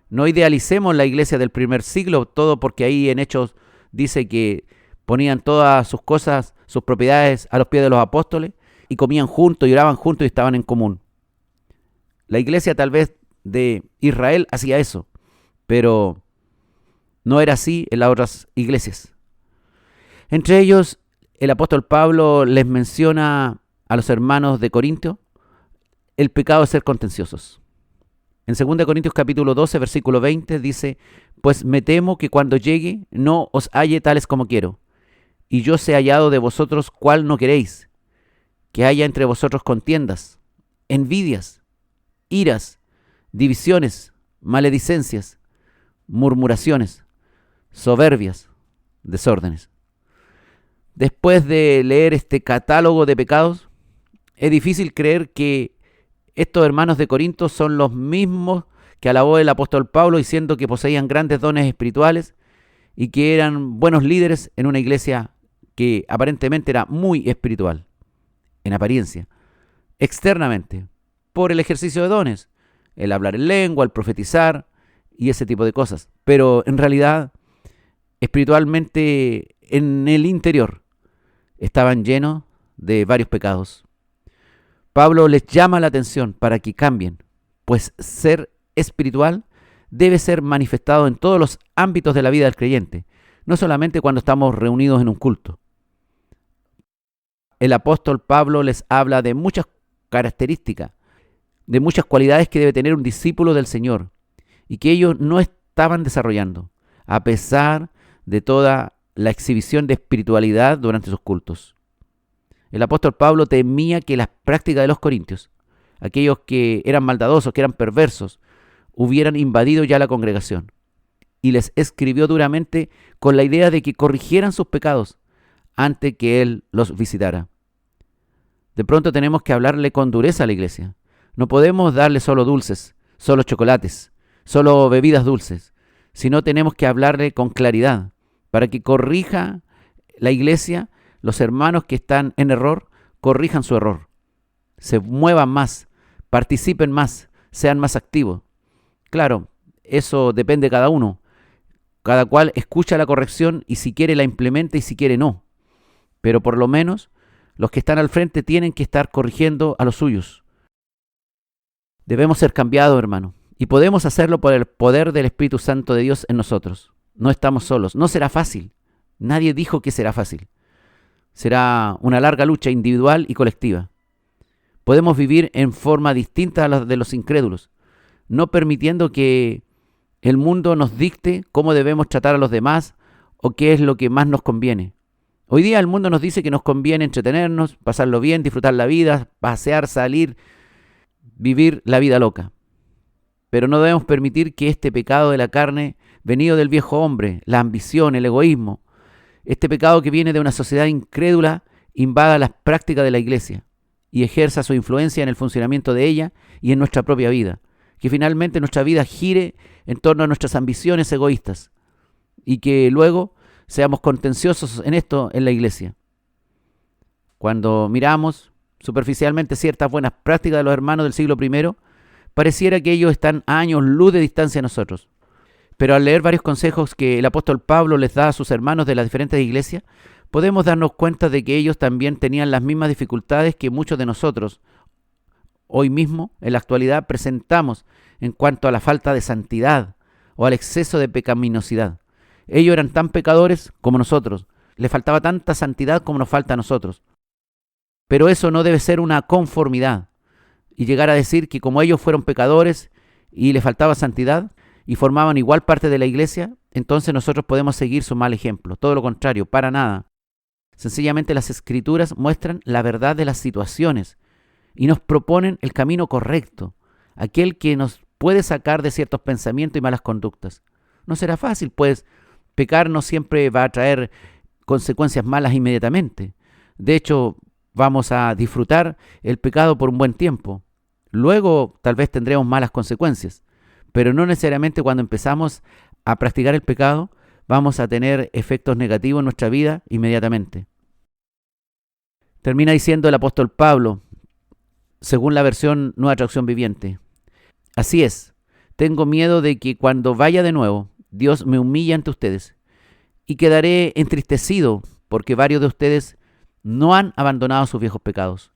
No idealicemos la iglesia del primer siglo, todo porque ahí en Hechos dice que ponían todas sus cosas, sus propiedades a los pies de los apóstoles y comían juntos y oraban juntos y estaban en común. La iglesia tal vez de Israel hacía eso, pero no era así en las otras iglesias. Entre ellos, el apóstol Pablo les menciona a los hermanos de Corinto el pecado de ser contenciosos. En 2 Corintios capítulo 12, versículo 20 dice, pues me temo que cuando llegue no os halle tales como quiero, y yo sé hallado de vosotros cuál no queréis, que haya entre vosotros contiendas, envidias, iras, divisiones, maledicencias, murmuraciones, soberbias, desórdenes. Después de leer este catálogo de pecados, es difícil creer que estos hermanos de Corinto son los mismos que alabó el apóstol Pablo diciendo que poseían grandes dones espirituales y que eran buenos líderes en una iglesia que aparentemente era muy espiritual, en apariencia, externamente, por el ejercicio de dones, el hablar en lengua, el profetizar y ese tipo de cosas. Pero en realidad, espiritualmente, en el interior, estaban llenos de varios pecados. Pablo les llama la atención para que cambien, pues ser espiritual debe ser manifestado en todos los ámbitos de la vida del creyente, no solamente cuando estamos reunidos en un culto. El apóstol Pablo les habla de muchas características, de muchas cualidades que debe tener un discípulo del Señor y que ellos no estaban desarrollando, a pesar de toda la exhibición de espiritualidad durante sus cultos. El apóstol Pablo temía que las prácticas de los corintios, aquellos que eran maldadosos, que eran perversos, hubieran invadido ya la congregación, y les escribió duramente con la idea de que corrigieran sus pecados antes que él los visitara. De pronto tenemos que hablarle con dureza a la iglesia. No podemos darle solo dulces, solo chocolates, solo bebidas dulces, sino tenemos que hablarle con claridad para que corrija la iglesia. Los hermanos que están en error, corrijan su error, se muevan más, participen más, sean más activos. Claro, eso depende de cada uno. Cada cual escucha la corrección y si quiere la implementa y si quiere no. Pero por lo menos los que están al frente tienen que estar corrigiendo a los suyos. Debemos ser cambiados, hermano, y podemos hacerlo por el poder del Espíritu Santo de Dios en nosotros. No estamos solos, no será fácil. Nadie dijo que será fácil. Será una larga lucha individual y colectiva. Podemos vivir en forma distinta a la de los incrédulos, no permitiendo que el mundo nos dicte cómo debemos tratar a los demás o qué es lo que más nos conviene. Hoy día el mundo nos dice que nos conviene entretenernos, pasarlo bien, disfrutar la vida, pasear, salir, vivir la vida loca. Pero no debemos permitir que este pecado de la carne, venido del viejo hombre, la ambición, el egoísmo, este pecado que viene de una sociedad incrédula, invada las prácticas de la iglesia y ejerza su influencia en el funcionamiento de ella y en nuestra propia vida. Que finalmente nuestra vida gire en torno a nuestras ambiciones egoístas. y que luego seamos contenciosos en esto en la iglesia. Cuando miramos superficialmente ciertas buenas prácticas de los hermanos del siglo I, pareciera que ellos están a años luz de distancia de nosotros. Pero al leer varios consejos que el apóstol Pablo les da a sus hermanos de las diferentes iglesias, podemos darnos cuenta de que ellos también tenían las mismas dificultades que muchos de nosotros hoy mismo, en la actualidad, presentamos en cuanto a la falta de santidad o al exceso de pecaminosidad. Ellos eran tan pecadores como nosotros, les faltaba tanta santidad como nos falta a nosotros. Pero eso no debe ser una conformidad y llegar a decir que como ellos fueron pecadores y les faltaba santidad y formaban igual parte de la iglesia, entonces nosotros podemos seguir su mal ejemplo. Todo lo contrario, para nada. Sencillamente las Escrituras muestran la verdad de las situaciones y nos proponen el camino correcto, aquel que nos puede sacar de ciertos pensamientos y malas conductas. No será fácil, pues pecar no siempre va a traer consecuencias malas inmediatamente. De hecho, vamos a disfrutar el pecado por un buen tiempo. Luego tal vez tendremos malas consecuencias, pero no necesariamente cuando empezamos a practicar el pecado vamos a tener efectos negativos en nuestra vida inmediatamente. Termina diciendo el apóstol Pablo, según la versión Nueva Traducción Viviente: así es, tengo miedo de que cuando vaya de nuevo, Dios me humille ante ustedes y quedaré entristecido porque varios de ustedes no han abandonado sus viejos pecados,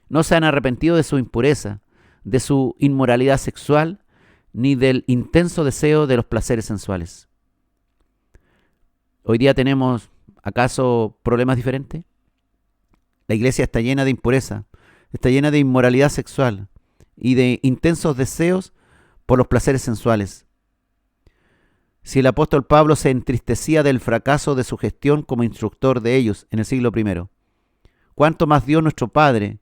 no se han arrepentido de su impureza, de su inmoralidad sexual, ni del intenso deseo de los placeres sensuales. Hoy día tenemos, ¿acaso problemas diferentes? La iglesia está llena de impureza, está llena de inmoralidad sexual y de intensos deseos por los placeres sensuales. Si el apóstol Pablo se entristecía del fracaso de su gestión como instructor de ellos en el siglo I, ¿cuánto más Dios nuestro Padre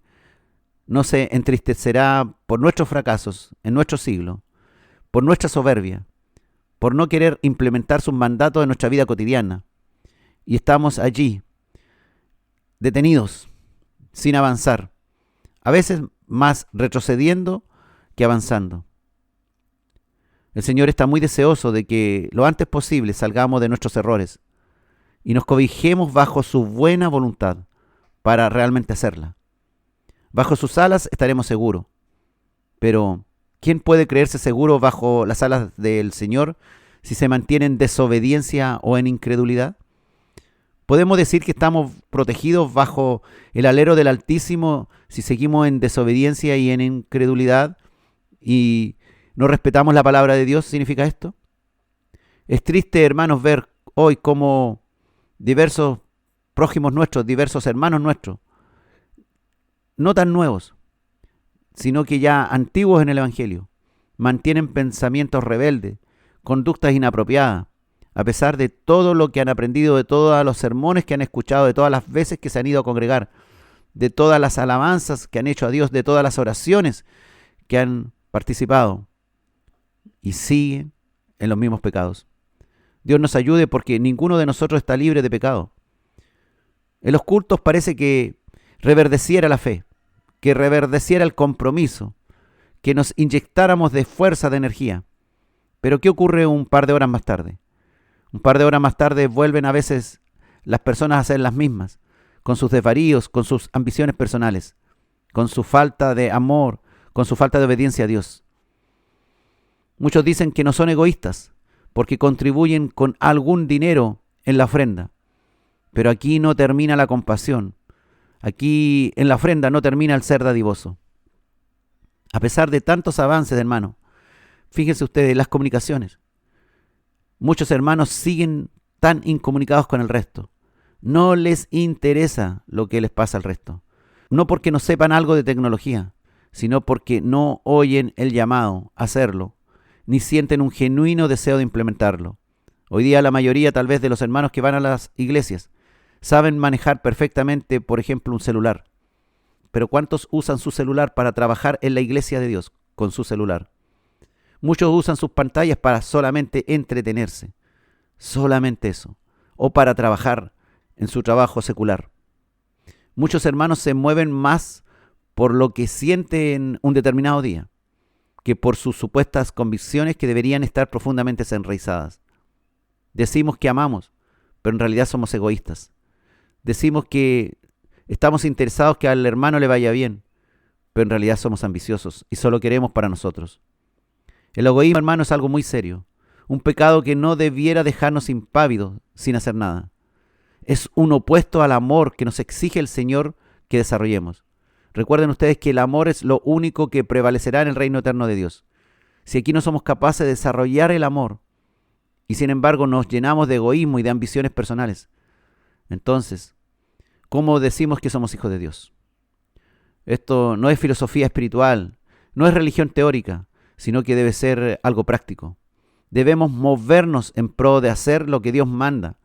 no se entristecerá por nuestros fracasos en nuestro siglo, por nuestra soberbia, por no querer implementar sus mandatos en nuestra vida cotidiana? Y estamos allí, detenidos, sin avanzar, a veces más retrocediendo que avanzando. El Señor está muy deseoso de que lo antes posible salgamos de nuestros errores y nos cobijemos bajo su buena voluntad para realmente hacerla. Bajo sus alas estaremos seguros. Pero, ¿quién puede creerse seguro bajo las alas del Señor si se mantiene en desobediencia o en incredulidad? ¿Podemos decir que estamos protegidos bajo el alero del Altísimo si seguimos en desobediencia y en incredulidad y no respetamos la palabra de Dios? ¿Significa esto? Es triste, hermanos, ver hoy cómo diversos prójimos nuestros, diversos hermanos nuestros, no tan nuevos, sino que ya antiguos en el Evangelio, mantienen pensamientos rebeldes, conductas inapropiadas, a pesar de todo lo que han aprendido, de todos los sermones que han escuchado, de todas las veces que se han ido a congregar, de todas las alabanzas que han hecho a Dios, de todas las oraciones que han participado, y siguen en los mismos pecados. Dios nos ayude porque ninguno de nosotros está libre de pecado. En los cultos parece que reverdeciera la fe, que reverdeciera el compromiso, que nos inyectáramos de fuerza, de energía. Pero ¿qué ocurre un par de horas más tarde? Un par de horas más tarde vuelven a veces las personas a ser las mismas, con sus desvaríos, con sus ambiciones personales, con su falta de amor, con su falta de obediencia a Dios. Muchos dicen que no son egoístas, porque contribuyen con algún dinero en la ofrenda. Pero aquí no termina la compasión. Aquí en la ofrenda no termina el ser dadivoso. A pesar de tantos avances, hermano, fíjense ustedes, las comunicaciones. Muchos hermanos siguen tan incomunicados con el resto. No les interesa lo que les pasa al resto. No porque no sepan algo de tecnología, sino porque no oyen el llamado a hacerlo, ni sienten un genuino deseo de implementarlo. Hoy día la mayoría tal vez de los hermanos que van a las iglesias saben manejar perfectamente, por ejemplo, un celular. Pero ¿cuántos usan su celular para trabajar en la iglesia de Dios con su celular? Muchos usan sus pantallas para solamente entretenerse, solamente eso, o para trabajar en su trabajo secular. Muchos hermanos se mueven más por lo que sienten un determinado día, que por sus supuestas convicciones que deberían estar profundamente enraizadas. Decimos que amamos, pero en realidad somos egoístas. Decimos que estamos interesados que al hermano le vaya bien, pero en realidad somos ambiciosos y solo queremos para nosotros. El egoísmo, hermano, es algo muy serio, un pecado que no debiera dejarnos impávidos sin hacer nada. Es un opuesto al amor que nos exige el Señor que desarrollemos. Recuerden ustedes que el amor es lo único que prevalecerá en el reino eterno de Dios. Si aquí no somos capaces de desarrollar el amor y sin embargo nos llenamos de egoísmo y de ambiciones personales, entonces, ¿cómo decimos que somos hijos de Dios? Esto no es filosofía espiritual, no es religión teórica, sino que debe ser algo práctico. Debemos movernos en pro de hacer lo que Dios manda.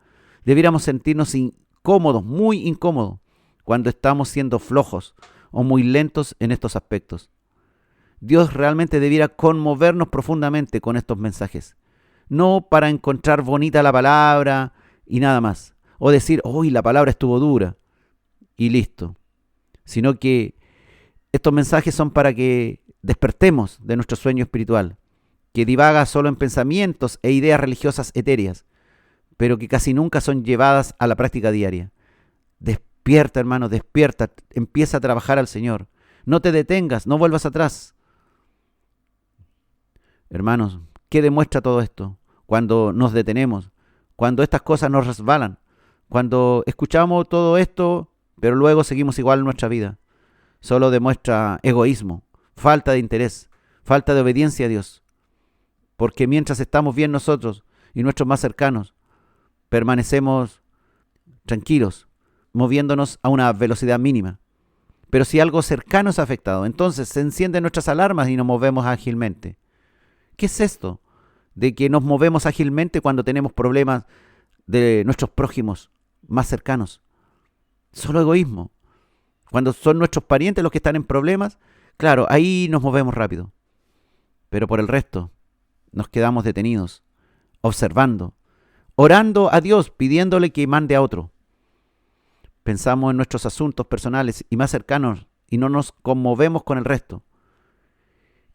Debiéramos sentirnos incómodos, muy incómodos, cuando estamos siendo flojos o muy lentos en estos aspectos. Dios realmente debiera conmovernos profundamente con estos mensajes. No para encontrar bonita la palabra y nada más. O decir, uy, la palabra estuvo dura y listo. Sino que estos mensajes son para que despertemos de nuestro sueño espiritual, que divaga solo en pensamientos e ideas religiosas etéreas, pero que casi nunca son llevadas a la práctica diaria. Despierta, hermano, despierta, empieza a trabajar al Señor. No te detengas, no vuelvas atrás. Hermanos, ¿qué demuestra todo esto? Cuando nos detenemos, cuando estas cosas nos resbalan, cuando escuchamos todo esto, pero luego seguimos igual en nuestra vida. Solo demuestra egoísmo, falta de interés, falta de obediencia a Dios. Porque mientras estamos bien nosotros y nuestros más cercanos, permanecemos tranquilos, moviéndonos a una velocidad mínima. Pero si algo cercano es afectado, entonces se encienden nuestras alarmas y nos movemos ágilmente. ¿Qué es esto de que nos movemos ágilmente cuando tenemos problemas de nuestros prójimos más cercanos? Solo egoísmo. Cuando son nuestros parientes los que están en problemas, claro, ahí nos movemos rápido. Pero por el resto, nos quedamos detenidos, observando, orando a Dios, pidiéndole que mande a otro. Pensamos en nuestros asuntos personales y más cercanos y no nos conmovemos con el resto.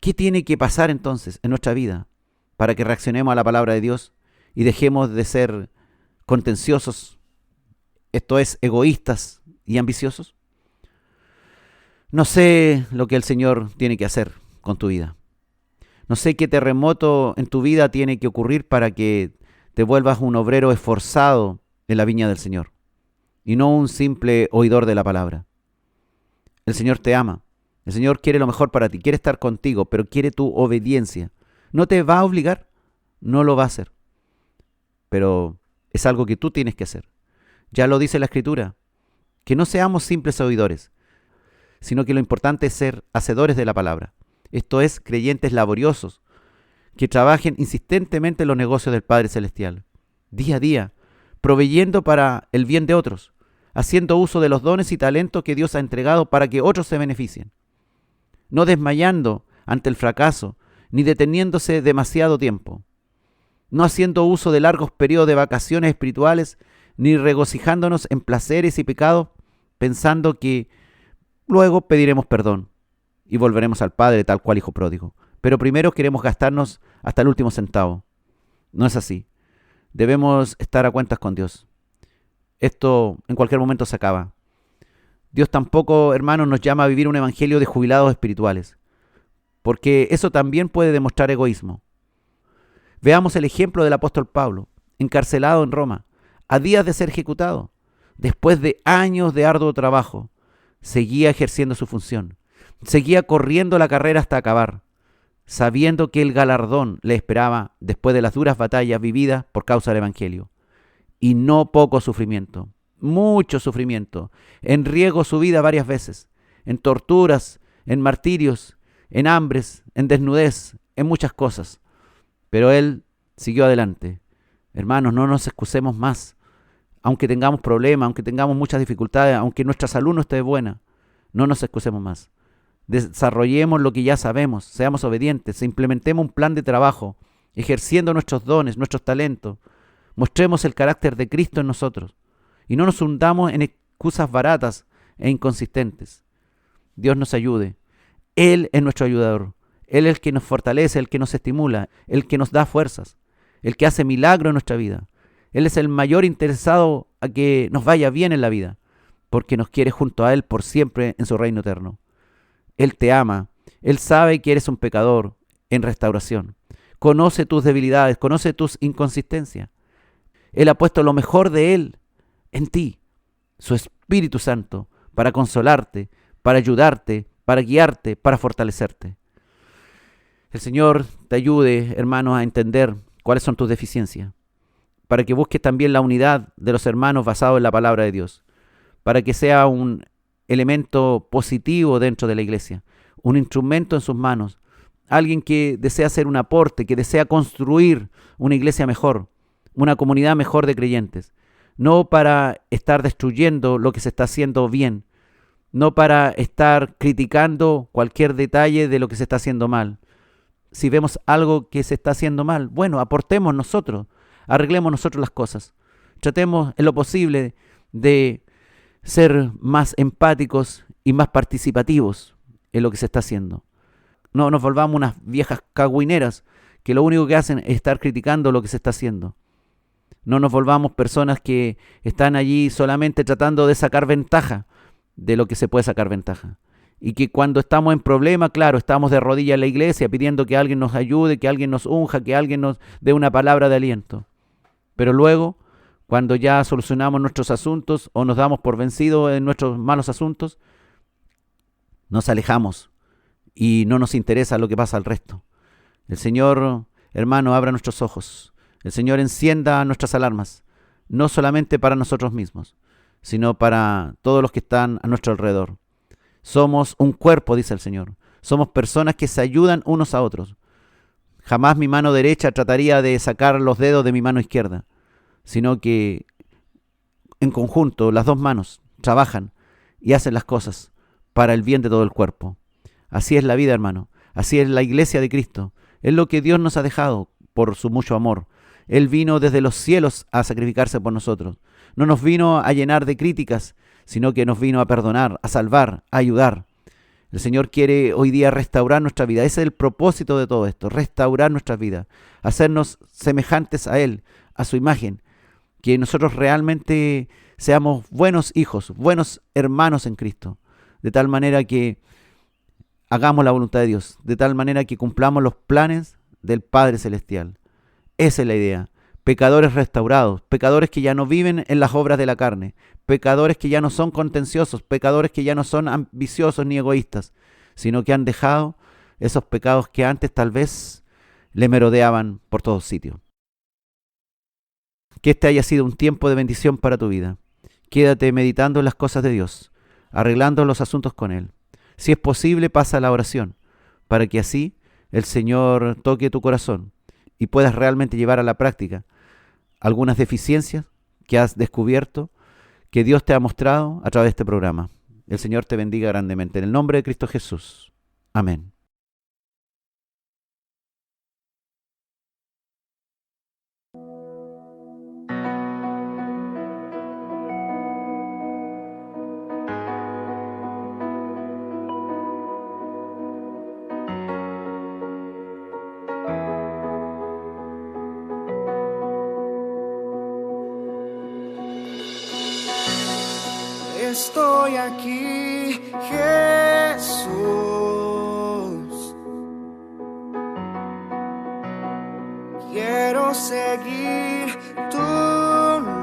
¿Qué tiene que pasar entonces en nuestra vida para que reaccionemos a la palabra de Dios y dejemos de ser contenciosos, esto es, egoístas y ambiciosos? No sé lo que el Señor tiene que hacer con tu vida. No sé qué terremoto en tu vida tiene que ocurrir para que te vuelvas un obrero esforzado en la viña del Señor y no un simple oidor de la palabra. El Señor te ama. El Señor quiere lo mejor para ti, quiere estar contigo, pero quiere tu obediencia. No te va a obligar, no lo va a hacer. Pero es algo que tú tienes que hacer. Ya lo dice la Escritura, que no seamos simples oidores, sino que lo importante es ser hacedores de la palabra. Esto es, creyentes laboriosos, que trabajen insistentemente en los negocios del Padre Celestial, día a día, proveyendo para el bien de otros, haciendo uso de los dones y talentos que Dios ha entregado para que otros se beneficien. No desmayando ante el fracaso, ni deteniéndose demasiado tiempo. No haciendo uso de largos periodos de vacaciones espirituales, ni regocijándonos en placeres y pecados, pensando que luego pediremos perdón y volveremos al Padre tal cual hijo pródigo. Pero primero queremos gastarnos hasta el último centavo. No es así. Debemos estar a cuentas con Dios. Esto en cualquier momento se acaba. Dios tampoco, hermanos, nos llama a vivir un evangelio de jubilados espirituales, porque eso también puede demostrar egoísmo. Veamos el ejemplo del apóstol Pablo, encarcelado en Roma, a días de ser ejecutado. Después de años de arduo trabajo, seguía ejerciendo su función, seguía corriendo la carrera hasta acabar, sabiendo que el galardón le esperaba después de las duras batallas vividas por causa del evangelio. Y no poco sufrimiento, mucho sufrimiento, en riesgo su vida varias veces, en torturas, en martirios, en hambres, en desnudez, en muchas cosas. Pero él siguió adelante. Hermanos, no nos excusemos más. Aunque tengamos problemas, aunque tengamos muchas dificultades, aunque nuestra salud no esté buena, no nos excusemos más. Desarrollemos lo que ya sabemos, seamos obedientes, implementemos un plan de trabajo, ejerciendo nuestros dones, nuestros talentos. Mostremos el carácter de Cristo en nosotros y no nos hundamos en excusas baratas e inconsistentes. Dios nos ayude. Él es nuestro ayudador. Él es el que nos fortalece, el que nos estimula, el que nos da fuerzas, el que hace milagros en nuestra vida. Él es el mayor interesado a que nos vaya bien en la vida, porque nos quiere junto a Él por siempre en su reino eterno. Él te ama, Él sabe que eres un pecador en restauración. Conoce tus debilidades, conoce tus inconsistencias. Él ha puesto lo mejor de Él en ti, su Espíritu Santo, para consolarte, para ayudarte, para guiarte, para fortalecerte. El Señor te ayude, hermanos, a entender cuáles son tus deficiencias, para que busques también la unidad de los hermanos basado en la palabra de Dios, para que sea un elemento positivo dentro de la iglesia, un instrumento en sus manos, alguien que desea hacer un aporte, que desea construir una iglesia mejor, una comunidad mejor de creyentes, no para estar destruyendo lo que se está haciendo bien, no para estar criticando cualquier detalle de lo que se está haciendo mal. Si vemos algo que se está haciendo mal, bueno, aportemos nosotros, arreglemos nosotros las cosas. Tratemos en lo posible de ser más empáticos y más participativos en lo que se está haciendo. No nos volvamos unas viejas cagüineras que lo único que hacen es estar criticando lo que se está haciendo. No nos volvamos personas que están allí solamente tratando de sacar ventaja de lo que se puede sacar ventaja. Y que cuando estamos en problema, claro, estamos de rodillas en la iglesia pidiendo que alguien nos ayude, que alguien nos unja, que alguien nos dé una palabra de aliento. Pero luego, cuando ya solucionamos nuestros asuntos o nos damos por vencidos en nuestros malos asuntos, nos alejamos y no nos interesa lo que pasa al resto. El Señor, hermano, abra nuestros ojos. El Señor encienda nuestras alarmas, no solamente para nosotros mismos, sino para todos los que están a nuestro alrededor. Somos un cuerpo, dice el Señor. Somos personas que se ayudan unos a otros. Jamás mi mano derecha trataría de sacar los dedos de mi mano izquierda, sino que en conjunto las dos manos trabajan y hacen las cosas para el bien de todo el cuerpo. Así es la vida, hermano. Así es la iglesia de Cristo. Es lo que Dios nos ha dejado por su mucho amor. Él vino desde los cielos a sacrificarse por nosotros. No nos vino a llenar de críticas, sino que nos vino a perdonar, a salvar, a ayudar. El Señor quiere hoy día restaurar nuestra vida. Ese es el propósito de todo esto, restaurar nuestra vida, hacernos semejantes a Él, a su imagen, que nosotros realmente seamos buenos hijos, buenos hermanos en Cristo, de tal manera que hagamos la voluntad de Dios, de tal manera que cumplamos los planes del Padre Celestial. Esa es la idea. Pecadores restaurados, pecadores que ya no viven en las obras de la carne, pecadores que ya no son contenciosos, pecadores que ya no son ambiciosos ni egoístas, sino que han dejado esos pecados que antes tal vez le merodeaban por todos sitios. Que este haya sido un tiempo de bendición para tu vida. Quédate meditando en las cosas de Dios, arreglando los asuntos con Él. Si es posible, pasa a la oración, para que así el Señor toque tu corazón y puedas realmente llevar a la práctica algunas deficiencias que has descubierto, que Dios te ha mostrado a través de este programa. El Señor te bendiga grandemente. En el nombre de Cristo Jesús. Amén. Estoy aquí, Jesús. Quiero seguir tu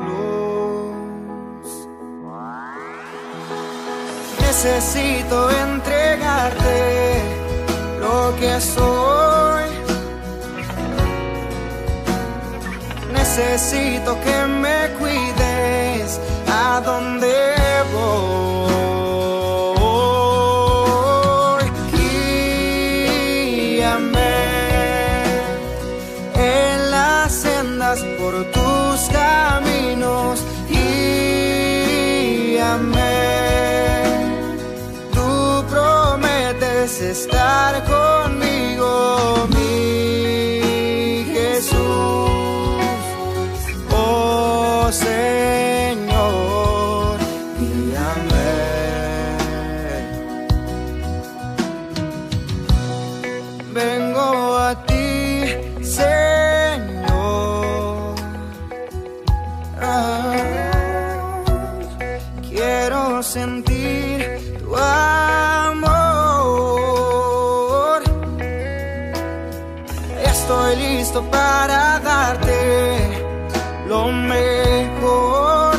luz. Necesito entregarte lo que soy. Necesito que me cuides a donde voy. Guíame en las sendas por tus caminos. Guíame. Tú prometes estar conmigo, mi Jesús. Oh Señor, guíame. Vengo a ti, Señor. quiero sentir tu amor. Estoy listo para darte lo mejor.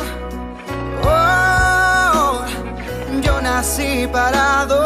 Oh, yo nací para adorar.